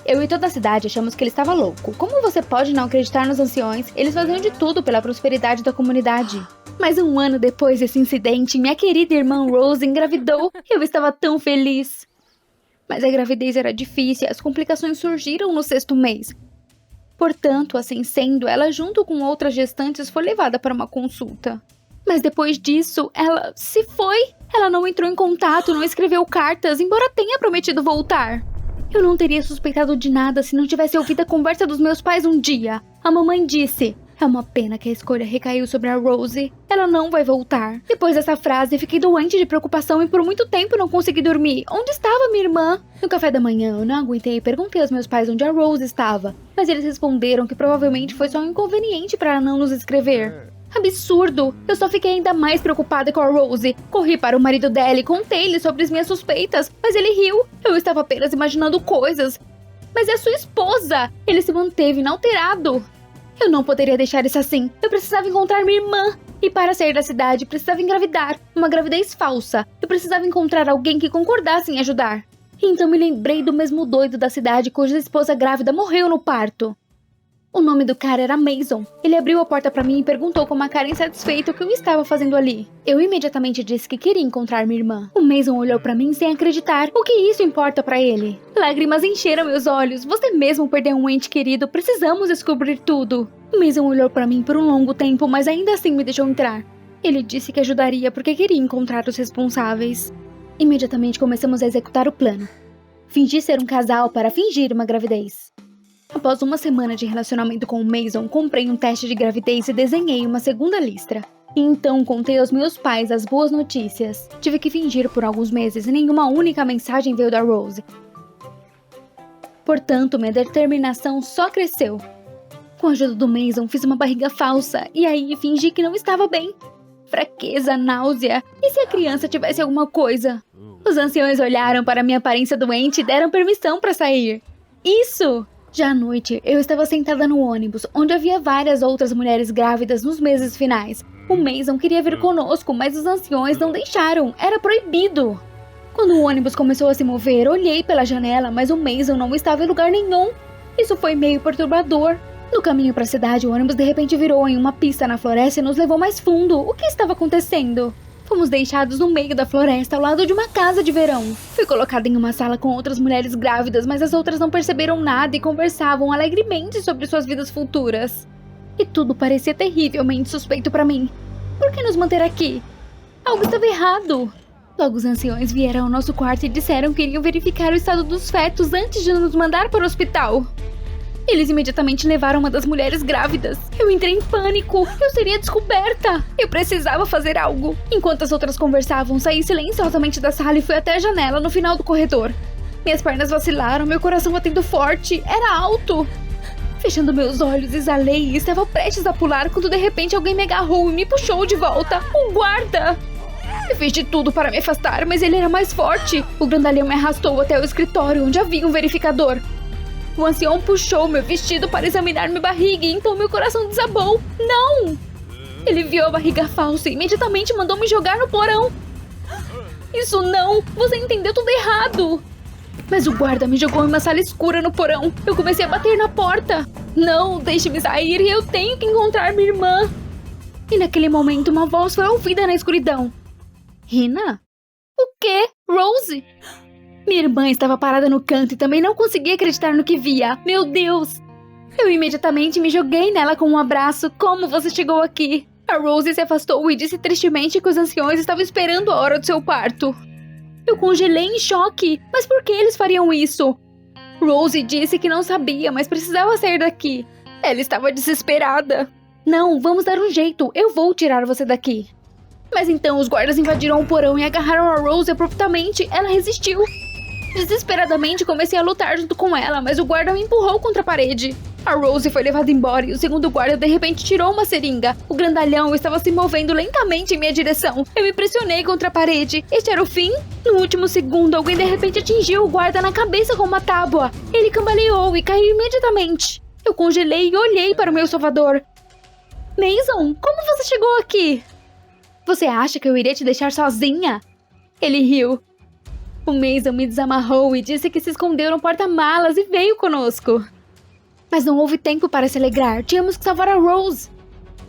Eu e toda a cidade achamos que ele estava louco. Como você pode não acreditar nos anciões? Eles faziam de tudo pela prosperidade da comunidade. Mas um ano depois desse incidente, minha querida irmã Rose engravidou. Eu estava tão feliz. Mas a gravidez era difícil e as complicações surgiram no 6º mês. Portanto, assim sendo, ela junto com outras gestantes foi levada para uma consulta. Mas depois disso, ela se foi. Ela não entrou em contato, não escreveu cartas, embora tenha prometido voltar. Eu não teria suspeitado de nada se não tivesse ouvido a conversa dos meus pais um dia. A mamãe disse: é uma pena que a escolha recaiu sobre a Rose. Ela não vai voltar. Depois dessa frase, fiquei doente de preocupação e por muito tempo não consegui dormir. Onde estava minha irmã? No café da manhã, eu não aguentei e perguntei aos meus pais onde a Rose estava. Mas eles responderam que provavelmente foi só um inconveniente para ela não nos escrever. Absurdo! Eu só fiquei ainda mais preocupada com a Rose. Corri para o marido dela e contei-lhe sobre as minhas suspeitas, mas ele riu. Eu estava apenas imaginando coisas. Mas é sua esposa! Ele se manteve inalterado. Eu não poderia deixar isso assim. Eu precisava encontrar minha irmã. E para sair da cidade, precisava engravidar. Uma gravidez falsa. Eu precisava encontrar alguém que concordasse em ajudar. Então me lembrei do mesmo doido da cidade cuja esposa grávida morreu no parto. O nome do cara era Mason. Ele abriu a porta para mim e perguntou com uma cara insatisfeita o que eu estava fazendo ali. Eu imediatamente disse que queria encontrar minha irmã. O Mason olhou para mim sem acreditar. O que isso importa para ele? Lágrimas encheram meus olhos. Você mesmo perdeu um ente querido. Precisamos descobrir tudo. O Mason olhou para mim por um longo tempo, mas ainda assim me deixou entrar. Ele disse que ajudaria porque queria encontrar os responsáveis. Imediatamente começamos a executar o plano. Fingi ser um casal para fingir uma gravidez. Após uma semana de relacionamento com o Mason, comprei um teste de gravidez e desenhei uma segunda listra. E então contei aos meus pais as boas notícias. Tive que fingir por alguns meses e nenhuma única mensagem veio da Rose. Portanto, minha determinação só cresceu. Com a ajuda do Mason, fiz uma barriga falsa e aí fingi que não estava bem. fraqueza, náusea. E se a criança tivesse alguma coisa? Os anciões olharam para minha aparência doente e deram permissão para sair. Isso! Já à noite, eu estava sentada no ônibus, onde havia várias outras mulheres grávidas nos meses finais. O Mason queria vir conosco, mas os anciões não deixaram. Era proibido. Quando o ônibus começou a se mover, olhei pela janela, mas o Mason não estava em lugar nenhum. Isso foi meio perturbador. No caminho para a cidade, o ônibus de repente virou em uma pista na floresta e nos levou mais fundo. O que estava acontecendo? Fomos deixados no meio da floresta, ao lado de uma casa de verão. Fui colocada em uma sala com outras mulheres grávidas, mas as outras não perceberam nada e conversavam alegremente sobre suas vidas futuras. E tudo parecia terrivelmente suspeito para mim. Por que nos manter aqui? Algo estava errado. Logo os anciões vieram ao nosso quarto e disseram que iriam verificar o estado dos fetos antes de nos mandar para o hospital. Eles imediatamente levaram uma das mulheres grávidas. Eu entrei em pânico. Eu seria descoberta. Eu precisava fazer algo. Enquanto as outras conversavam, saí silenciosamente da sala e fui até a janela no final do corredor. Minhas pernas vacilaram, meu coração batendo forte. Era alto. Fechando meus olhos, exalei e estava prestes a pular quando de repente alguém me agarrou e me puxou de volta. Um guarda! Eu fiz de tudo para me afastar, mas ele era mais forte. O grandalhão me arrastou até o escritório, onde havia um verificador. O ancião puxou meu vestido para examinar minha barriga e então meu coração desabou. Não! Ele viu a barriga falsa e imediatamente mandou me jogar no porão. Isso não! Você entendeu tudo errado! Mas o guarda me jogou em uma sala escura no porão. Eu comecei a bater na porta. Não, deixe-me sair, eu tenho que encontrar minha irmã. E naquele momento uma voz foi ouvida na escuridão. Rina? O quê? Rose? Minha irmã estava parada no canto e também não conseguia acreditar no que via. Meu Deus! Eu imediatamente me joguei nela com um abraço. Como você chegou aqui? A Rose se afastou e disse tristemente que os anciões estavam esperando a hora do seu parto. Eu congelei em choque. Mas por que eles fariam isso? Rose disse que não sabia, mas precisava sair daqui. Ela estava desesperada. Não, vamos dar um jeito. Eu vou tirar você daqui. Mas então os guardas invadiram o porão e agarraram a Rose abruptamente. Ela resistiu. Desesperadamente comecei a lutar junto com ela, mas o guarda me empurrou contra a parede. A Rose foi levada embora e o segundo guarda de repente tirou uma seringa. O grandalhão estava se movendo lentamente em minha direção. Eu me pressionei contra a parede. Este era o fim? No último segundo, alguém de repente atingiu o guarda na cabeça com uma tábua. Ele cambaleou e caiu imediatamente. Eu congelei e olhei para o meu salvador. Mason, como você chegou aqui? Você acha que eu iria te deixar sozinha? Ele riu. O Mason me desamarrou e disse que se escondeu no porta-malas e veio conosco. Mas não houve tempo para se alegrar. Tínhamos que salvar a Rose.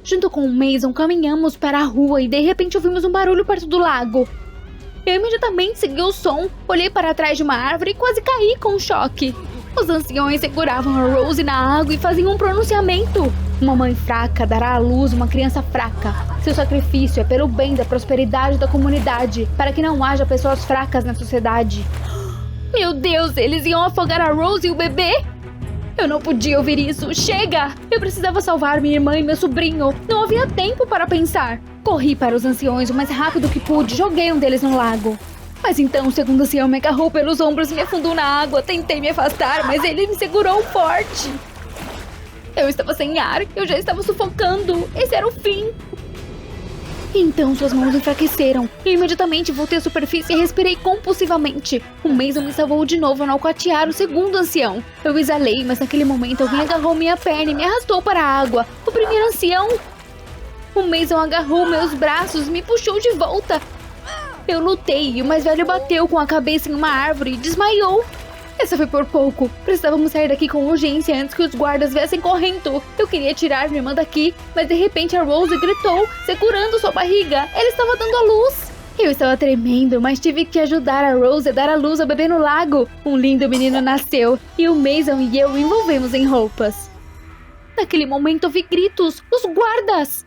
Junto com o Mason, caminhamos para a rua e de repente ouvimos um barulho perto do lago. Eu imediatamente segui o som, olhei para trás de uma árvore e quase caí com um choque. Os anciões seguravam a Rose na água e faziam um pronunciamento. Uma mãe fraca dará à luz uma criança fraca. Seu sacrifício é pelo bem da prosperidade da comunidade, para que não haja pessoas fracas na sociedade. Meu Deus, eles iam afogar a Rose e o bebê? Eu não podia ouvir isso. Chega! Eu precisava salvar minha irmã e meu sobrinho. Não havia tempo para pensar. Corri para os anciões o mais rápido que pude e joguei um deles no lago. Mas então o segundo ancião me agarrou pelos ombros e me afundou na água. Tentei me afastar, mas ele me segurou forte. Eu estava sem ar, eu já estava sufocando. Esse era o fim. Então suas mãos enfraqueceram. E imediatamente voltei à superfície e respirei compulsivamente. O Mason me salvou de novo ao nocautear o segundo ancião. Eu exalei, mas naquele momento alguém agarrou minha perna e me arrastou para a água. O primeiro ancião. O Mason agarrou meus braços e me puxou de volta. Eu lutei e o mais velho bateu com a cabeça em uma árvore e desmaiou. Essa foi por pouco. Precisávamos sair daqui com urgência antes que os guardas viessem correndo. Eu queria tirar minha irmã daqui, mas de repente a Rose gritou, segurando sua barriga. Ela estava dando à luz. Eu estava tremendo, mas tive que ajudar a Rose a dar à luz ao bebê no lago. Um lindo menino nasceu e o Mason e eu o envolvemos em roupas. Naquele momento ouvi gritos. Os guardas!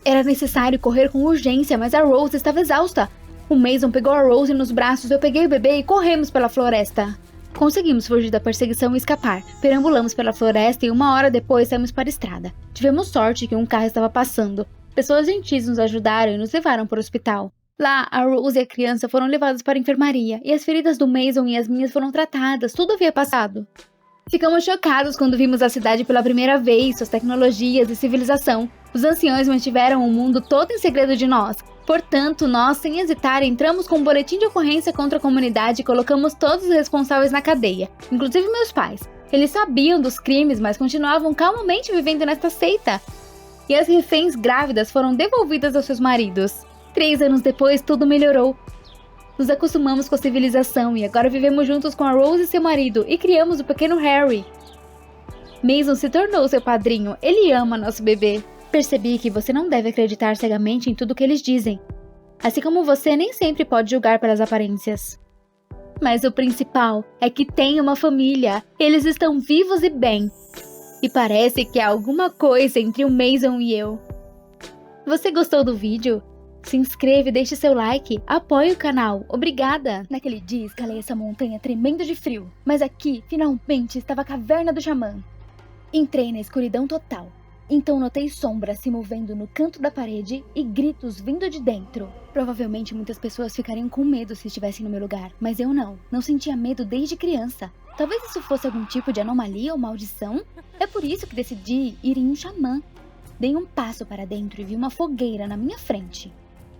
Era necessário correr com urgência, mas a Rose estava exausta. O Mason pegou a Rose nos braços, eu peguei o bebê e corremos pela floresta. Conseguimos fugir da perseguição e escapar. Perambulamos pela floresta e 1 hora depois saímos para a estrada. Tivemos sorte que um carro estava passando. Pessoas gentis nos ajudaram e nos levaram para o hospital. Lá, a Rose e a criança foram levadas para a enfermaria e as feridas do Mason e as minhas foram tratadas. Tudo havia passado. Ficamos chocados quando vimos a cidade pela primeira vez, suas tecnologias e civilização. Os anciões mantiveram o mundo todo em segredo de nós. Portanto, nós, sem hesitar, entramos com um boletim de ocorrência contra a comunidade e colocamos todos os responsáveis na cadeia, inclusive meus pais. Eles sabiam dos crimes, mas continuavam calmamente vivendo nesta seita. E as reféns grávidas foram devolvidas aos seus maridos. 3 anos depois, tudo melhorou. Nos acostumamos com a civilização e agora vivemos juntos com a Rose e seu marido e criamos o pequeno Harry. Mason se tornou seu padrinho, ele ama nosso bebê. Percebi que você não deve acreditar cegamente em tudo que eles dizem. Assim como você nem sempre pode julgar pelas aparências. Mas o principal é que tem uma família, eles estão vivos e bem. E parece que há alguma coisa entre o Mason e eu. Você gostou do vídeo? Se inscreva e deixe seu like, apoie o canal, obrigada! Naquele dia escalei essa montanha tremendo de frio, mas aqui, finalmente, estava a caverna do xamã. Entrei na escuridão total, então notei sombras se movendo no canto da parede e gritos vindo de dentro. Provavelmente muitas pessoas ficariam com medo se estivessem no meu lugar, mas eu não sentia medo desde criança. Talvez isso fosse algum tipo de anomalia ou maldição? É por isso que decidi ir em um xamã. Dei um passo para dentro e vi uma fogueira na minha frente.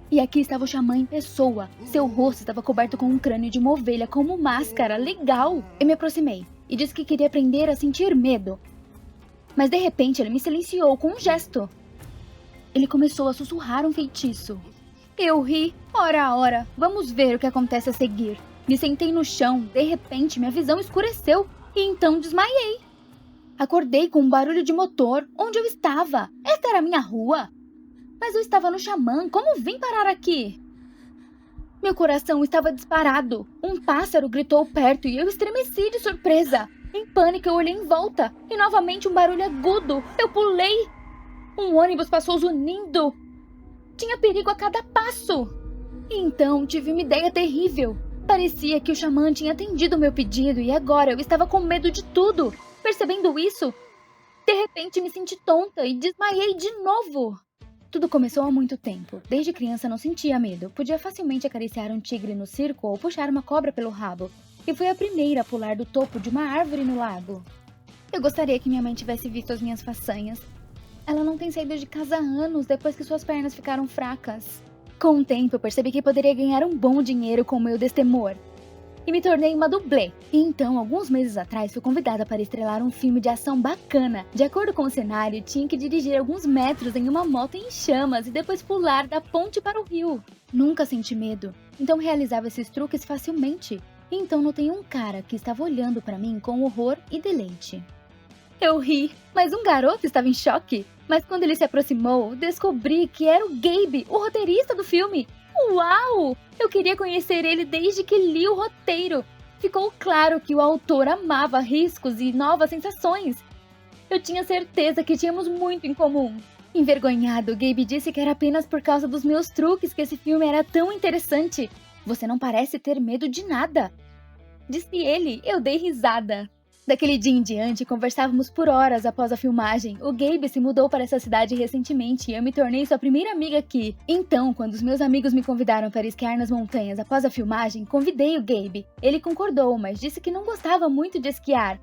E aqui estava o xamã em pessoa. Seu rosto estava coberto com um crânio de uma ovelha como máscara. Legal! Eu me aproximei e disse que queria aprender a sentir medo. Mas de repente ele me silenciou com um gesto. Ele começou a sussurrar um feitiço. Eu ri. Ora, vamos ver o que acontece a seguir. Me sentei no chão. De repente minha visão escureceu e então desmaiei. Acordei com um barulho de motor. Onde eu estava? Esta era a minha rua? Mas eu estava no xamã, como vim parar aqui? Meu coração estava disparado. Um pássaro gritou perto e eu estremeci de surpresa. Em pânico eu olhei em volta e novamente um barulho agudo. Eu pulei. Um ônibus passou zunindo. Tinha perigo a cada passo. E então tive uma ideia terrível. Parecia que o xamã tinha atendido o meu pedido e agora eu estava com medo de tudo. Percebendo isso, de repente me senti tonta e desmaiei de novo. Tudo começou há muito tempo. Desde criança não sentia medo. Podia facilmente acariciar um tigre no circo ou puxar uma cobra pelo rabo. E fui a primeira a pular do topo de uma árvore no lago. Eu gostaria que minha mãe tivesse visto as minhas façanhas. Ela não tem saído de casa há anos depois que suas pernas ficaram fracas. Com o tempo eu percebi que poderia ganhar um bom dinheiro com o meu destemor. E me tornei uma dublê. E então, alguns meses atrás, fui convidada para estrelar um filme de ação bacana. De acordo com o cenário, tinha que dirigir alguns metros em uma moto em chamas e depois pular da ponte para o rio. Nunca senti medo, então realizava esses truques facilmente. E então notei um cara que estava olhando para mim com horror e deleite. Eu ri, mas um garoto estava em choque. Mas quando ele se aproximou, descobri que era o Gabe, o roteirista do filme. Uau! Eu queria conhecer ele desde que li o roteiro. Ficou claro que o autor amava riscos e novas sensações. Eu tinha certeza que tínhamos muito em comum. Envergonhado, Gabe disse que era apenas por causa dos meus truques que esse filme era tão interessante. Você não parece ter medo de nada, disse ele. Eu dei risada. Daquele dia em diante, conversávamos por horas após a filmagem. O Gabe se mudou para essa cidade recentemente e eu me tornei sua primeira amiga aqui. Então, quando os meus amigos me convidaram para esquiar nas montanhas após a filmagem, convidei o Gabe. Ele concordou, mas disse que não gostava muito de esquiar.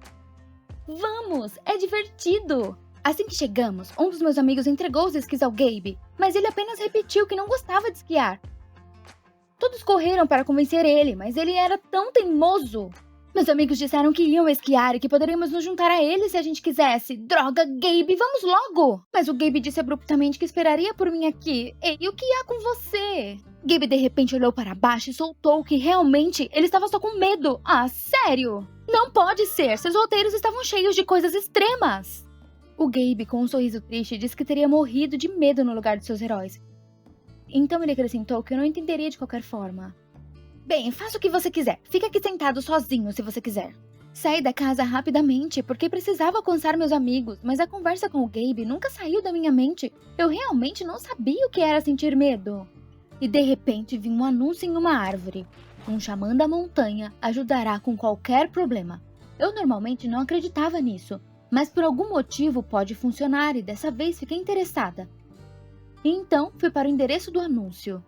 Vamos, é divertido! Assim que chegamos, um dos meus amigos entregou os esquis ao Gabe, mas ele apenas repetiu que não gostava de esquiar. Todos correram para convencer ele, mas ele era tão teimoso. Meus amigos disseram que iam esquiar e que poderíamos nos juntar a eles se a gente quisesse. Droga, Gabe, vamos logo! Mas o Gabe disse abruptamente que esperaria por mim aqui. Ei, o que há com você? Gabe de repente olhou para baixo e soltou que realmente ele estava só com medo. Ah, sério? Não pode ser, seus roteiros estavam cheios de coisas extremas. O Gabe, com um sorriso triste, disse que teria morrido de medo no lugar de seus heróis. Então ele acrescentou que eu não entenderia de qualquer forma. Bem, faça o que você quiser. Fica aqui sentado sozinho se você quiser. Saí da casa rapidamente porque precisava alcançar meus amigos, mas a conversa com o Gabe nunca saiu da minha mente. Eu realmente não sabia o que era sentir medo. E de repente vi um anúncio em uma árvore. Um xamã da montanha ajudará com qualquer problema. Eu normalmente não acreditava nisso, mas por algum motivo pode funcionar e dessa vez fiquei interessada. E então fui para o endereço do anúncio.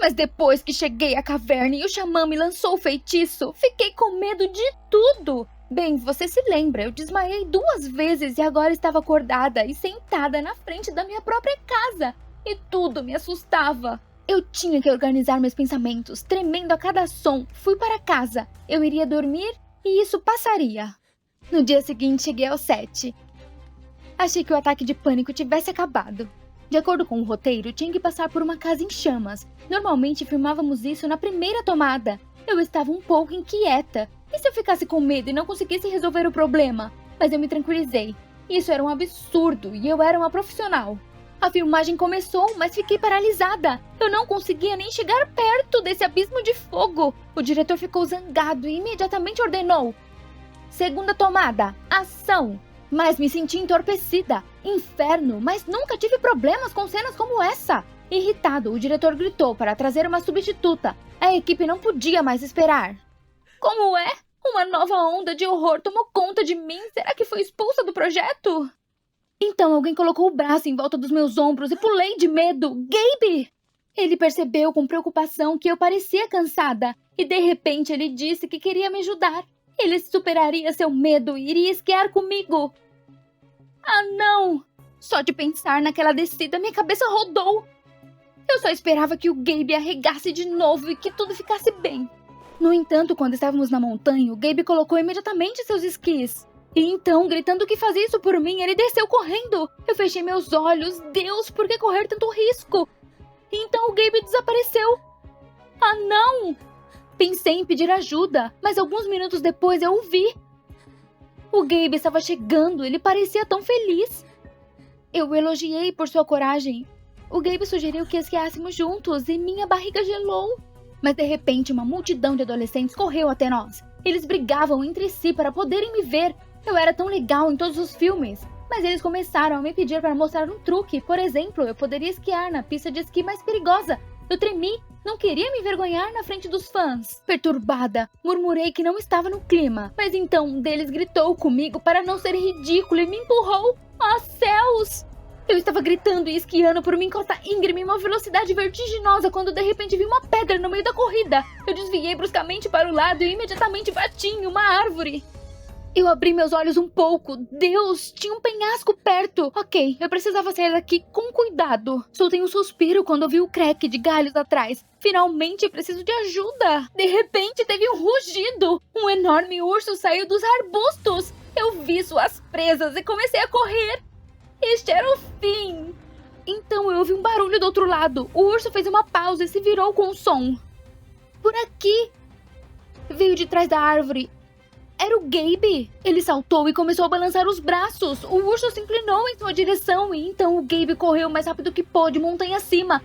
Mas depois que cheguei à caverna e o xamã me lançou o feitiço, fiquei com medo de tudo. Bem, você se lembra, eu desmaiei 2 vezes e agora estava acordada e sentada na frente da minha própria casa. E tudo me assustava. Eu tinha que organizar meus pensamentos, tremendo a cada som. Fui para casa. Eu iria dormir e isso passaria. No dia seguinte, cheguei ao set. Achei que o ataque de pânico tivesse acabado. De acordo com o roteiro, tinha que passar por uma casa em chamas. Normalmente filmávamos isso na primeira tomada. Eu estava um pouco inquieta. E se eu ficasse com medo e não conseguisse resolver o problema? Mas eu me tranquilizei. Isso era um absurdo e eu era uma profissional. A filmagem começou, mas fiquei paralisada. Eu não conseguia nem chegar perto desse abismo de fogo. O diretor ficou zangado e imediatamente ordenou: segunda tomada, ação. Mas me senti entorpecida. Inferno, mas nunca tive problemas com cenas como essa. Irritado, o diretor gritou para trazer uma substituta. A equipe não podia mais esperar. Como é? Uma nova onda de horror tomou conta de mim? Será que foi expulsa do projeto? Então alguém colocou o braço em volta dos meus ombros e pulei de medo. Gabe! Ele percebeu com preocupação que eu parecia cansada. E de repente ele disse que queria me ajudar. Ele superaria seu medo e iria esquiar comigo. Ah, não! Só de pensar naquela descida, minha cabeça rodou. Eu só esperava que o Gabe arregasse de novo e que tudo ficasse bem. No entanto, quando estávamos na montanha, o Gabe colocou imediatamente seus esquis. E então, gritando que fazia isso por mim, ele desceu correndo. Eu fechei meus olhos. Deus, por que correr tanto risco? E então o Gabe desapareceu. Ah, não! Pensei em pedir ajuda, mas alguns minutos depois eu o vi. O Gabe estava chegando, ele parecia tão feliz. Eu o elogiei por sua coragem. O Gabe sugeriu que esquiássemos juntos e minha barriga gelou. Mas de repente uma multidão de adolescentes correu até nós. Eles brigavam entre si para poderem me ver. Eu era tão legal em todos os filmes. Mas eles começaram a me pedir para mostrar um truque. Por exemplo, eu poderia esquiar na pista de esqui mais perigosa. Eu tremi, não queria me envergonhar na frente dos fãs. Perturbada, murmurei que não estava no clima. Mas então um deles gritou comigo para não ser ridículo e me empurrou. Ah, céus! Eu estava gritando e esquiando por uma encosta íngreme em uma velocidade vertiginosa quando de repente vi uma pedra no meio da corrida. Eu desviei bruscamente para o lado e imediatamente bati em uma árvore. Eu abri meus olhos um pouco. Deus, tinha um penhasco perto. Ok, eu precisava sair daqui com cuidado. Soltei um suspiro quando ouvi o crack de galhos atrás. Finalmente preciso de ajuda. De repente teve um rugido. Um enorme urso saiu dos arbustos. Eu vi suas presas e comecei a correr. Este era o fim. Então eu ouvi um barulho do outro lado. O urso fez uma pausa e se virou com um som. Por aqui. Veio de trás da árvore. Era o Gabe. Ele saltou e começou a balançar os braços. O urso se inclinou em sua direção e então o Gabe correu o mais rápido que pôde, montanha acima.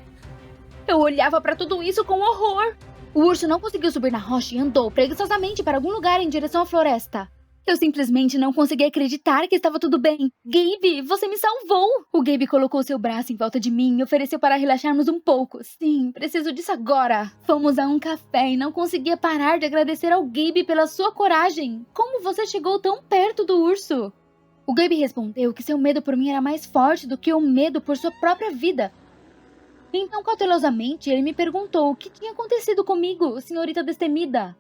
Eu olhava para tudo isso com horror. O urso não conseguiu subir na rocha e andou preguiçosamente para algum lugar em direção à floresta. Eu simplesmente não consegui acreditar que estava tudo bem. Gabe, você me salvou! O Gabe colocou seu braço em volta de mim e ofereceu para relaxarmos um pouco. Sim, preciso disso agora. Fomos a um café e não conseguia parar de agradecer ao Gabe pela sua coragem. Como você chegou tão perto do urso? O Gabe respondeu que seu medo por mim era mais forte do que o medo por sua própria vida. Então, cautelosamente, ele me perguntou o que tinha acontecido comigo, senhorita destemida.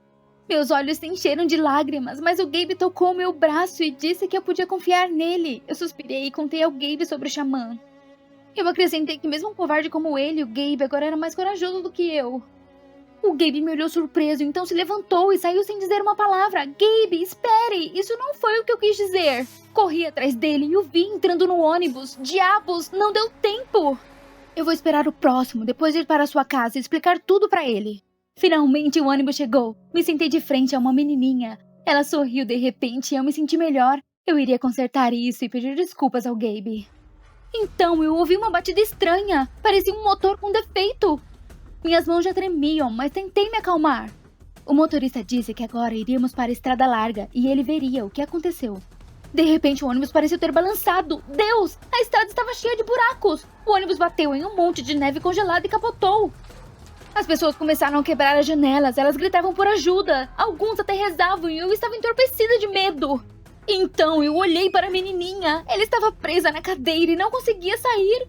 Meus olhos se encheram de lágrimas, mas o Gabe tocou meu braço e disse que eu podia confiar nele. Eu suspirei e contei ao Gabe sobre o xamã. Eu acrescentei que mesmo um covarde como ele, o Gabe agora era mais corajoso do que eu. O Gabe me olhou surpreso, então se levantou e saiu sem dizer uma palavra. Gabe, espere! Isso não foi o que eu quis dizer. Corri atrás dele e o vi entrando no ônibus. Diabos, não deu tempo! Eu vou esperar o próximo, depois ir para sua casa e explicar tudo para ele. Finalmente o ônibus chegou. Me sentei de frente a uma menininha. Ela sorriu de repente e eu me senti melhor. Eu iria consertar isso e pedir desculpas ao Gabe. Então eu ouvi uma batida estranha. Parecia um motor com defeito. Minhas mãos já tremiam, mas tentei me acalmar. O motorista disse que agora iríamos para a estrada larga e ele veria o que aconteceu. De repente o ônibus pareceu ter balançado. Deus! A estrada estava cheia de buracos. O ônibus bateu em um monte de neve congelada e capotou. As pessoas começaram a quebrar as janelas, elas gritavam por ajuda. Alguns até rezavam e eu estava entorpecida de medo. Então eu olhei para a menininha. Ela estava presa na cadeira e não conseguia sair.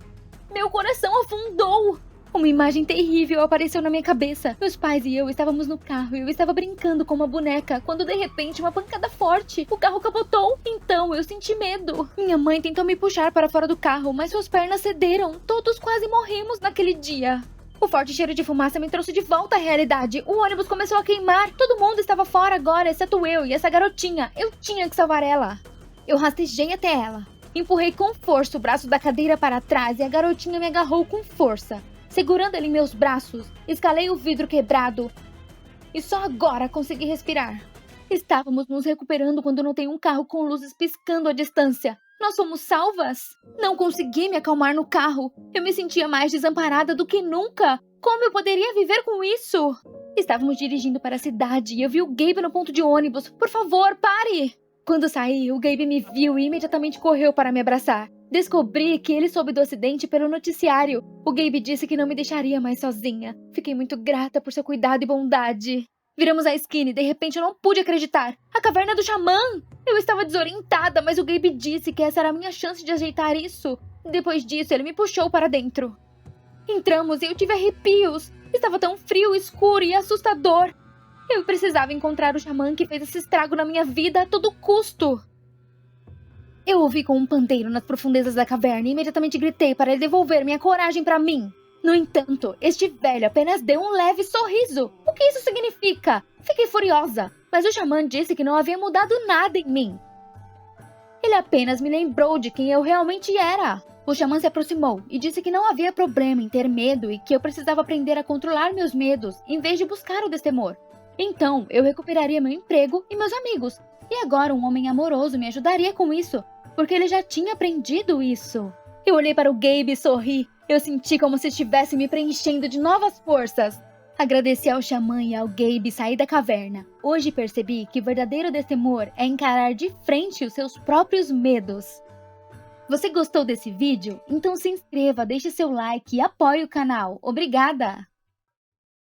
Meu coração afundou. Uma imagem terrível apareceu na minha cabeça. Meus pais e eu estávamos no carro e eu estava brincando com uma boneca, quando de repente uma pancada forte. O carro capotou. Então eu senti medo. Minha mãe tentou me puxar para fora do carro, mas suas pernas cederam. Todos quase morremos naquele dia. O forte cheiro de fumaça me trouxe de volta à realidade. O ônibus começou a queimar. Todo mundo estava fora agora, exceto eu e essa garotinha. Eu tinha que salvar ela. Eu rastejei até ela. Empurrei com força o braço da cadeira para trás e a garotinha me agarrou com força. Segurando ele em meus braços, escalei o vidro quebrado e só agora consegui respirar. Estávamos nos recuperando quando notei um carro com luzes piscando à distância. Nós fomos salvas? Não consegui me acalmar no carro. Eu me sentia mais desamparada do que nunca. Como eu poderia viver com isso? Estávamos dirigindo para a cidade e eu vi o Gabe no ponto de ônibus. Por favor, pare! Quando saí, o Gabe me viu e imediatamente correu para me abraçar. Descobri que ele soube do acidente pelo noticiário. O Gabe disse que não me deixaria mais sozinha. Fiquei muito grata por seu cuidado e bondade. Viramos a esquina e de repente eu não pude acreditar. A caverna do xamã! Eu estava desorientada, mas o Gabe disse que essa era a minha chance de ajeitar isso. Depois disso, ele me puxou para dentro. Entramos e eu tive arrepios. Estava tão frio, escuro e assustador. Eu precisava encontrar o xamã que fez esse estrago na minha vida a todo custo. Eu ouvi com um pandeiro nas profundezas da caverna e imediatamente gritei para ele devolver minha coragem para mim. No entanto, este velho apenas deu um leve sorriso. O que isso significa? Fiquei furiosa, mas o xamã disse que não havia mudado nada em mim. Ele apenas me lembrou de quem eu realmente era. O xamã se aproximou e disse que não havia problema em ter medo e que eu precisava aprender a controlar meus medos em vez de buscar o destemor. Então, eu recuperaria meu emprego e meus amigos. E agora um homem amoroso me ajudaria com isso, porque ele já tinha aprendido isso. Eu olhei para o Gabe e sorri. Eu senti como se estivesse me preenchendo de novas forças. Agradeci ao xamã e ao Gabe sair da caverna. Hoje percebi que o verdadeiro destemor é encarar de frente os seus próprios medos. Você gostou desse vídeo? Então se inscreva, deixe seu like e apoie o canal. Obrigada!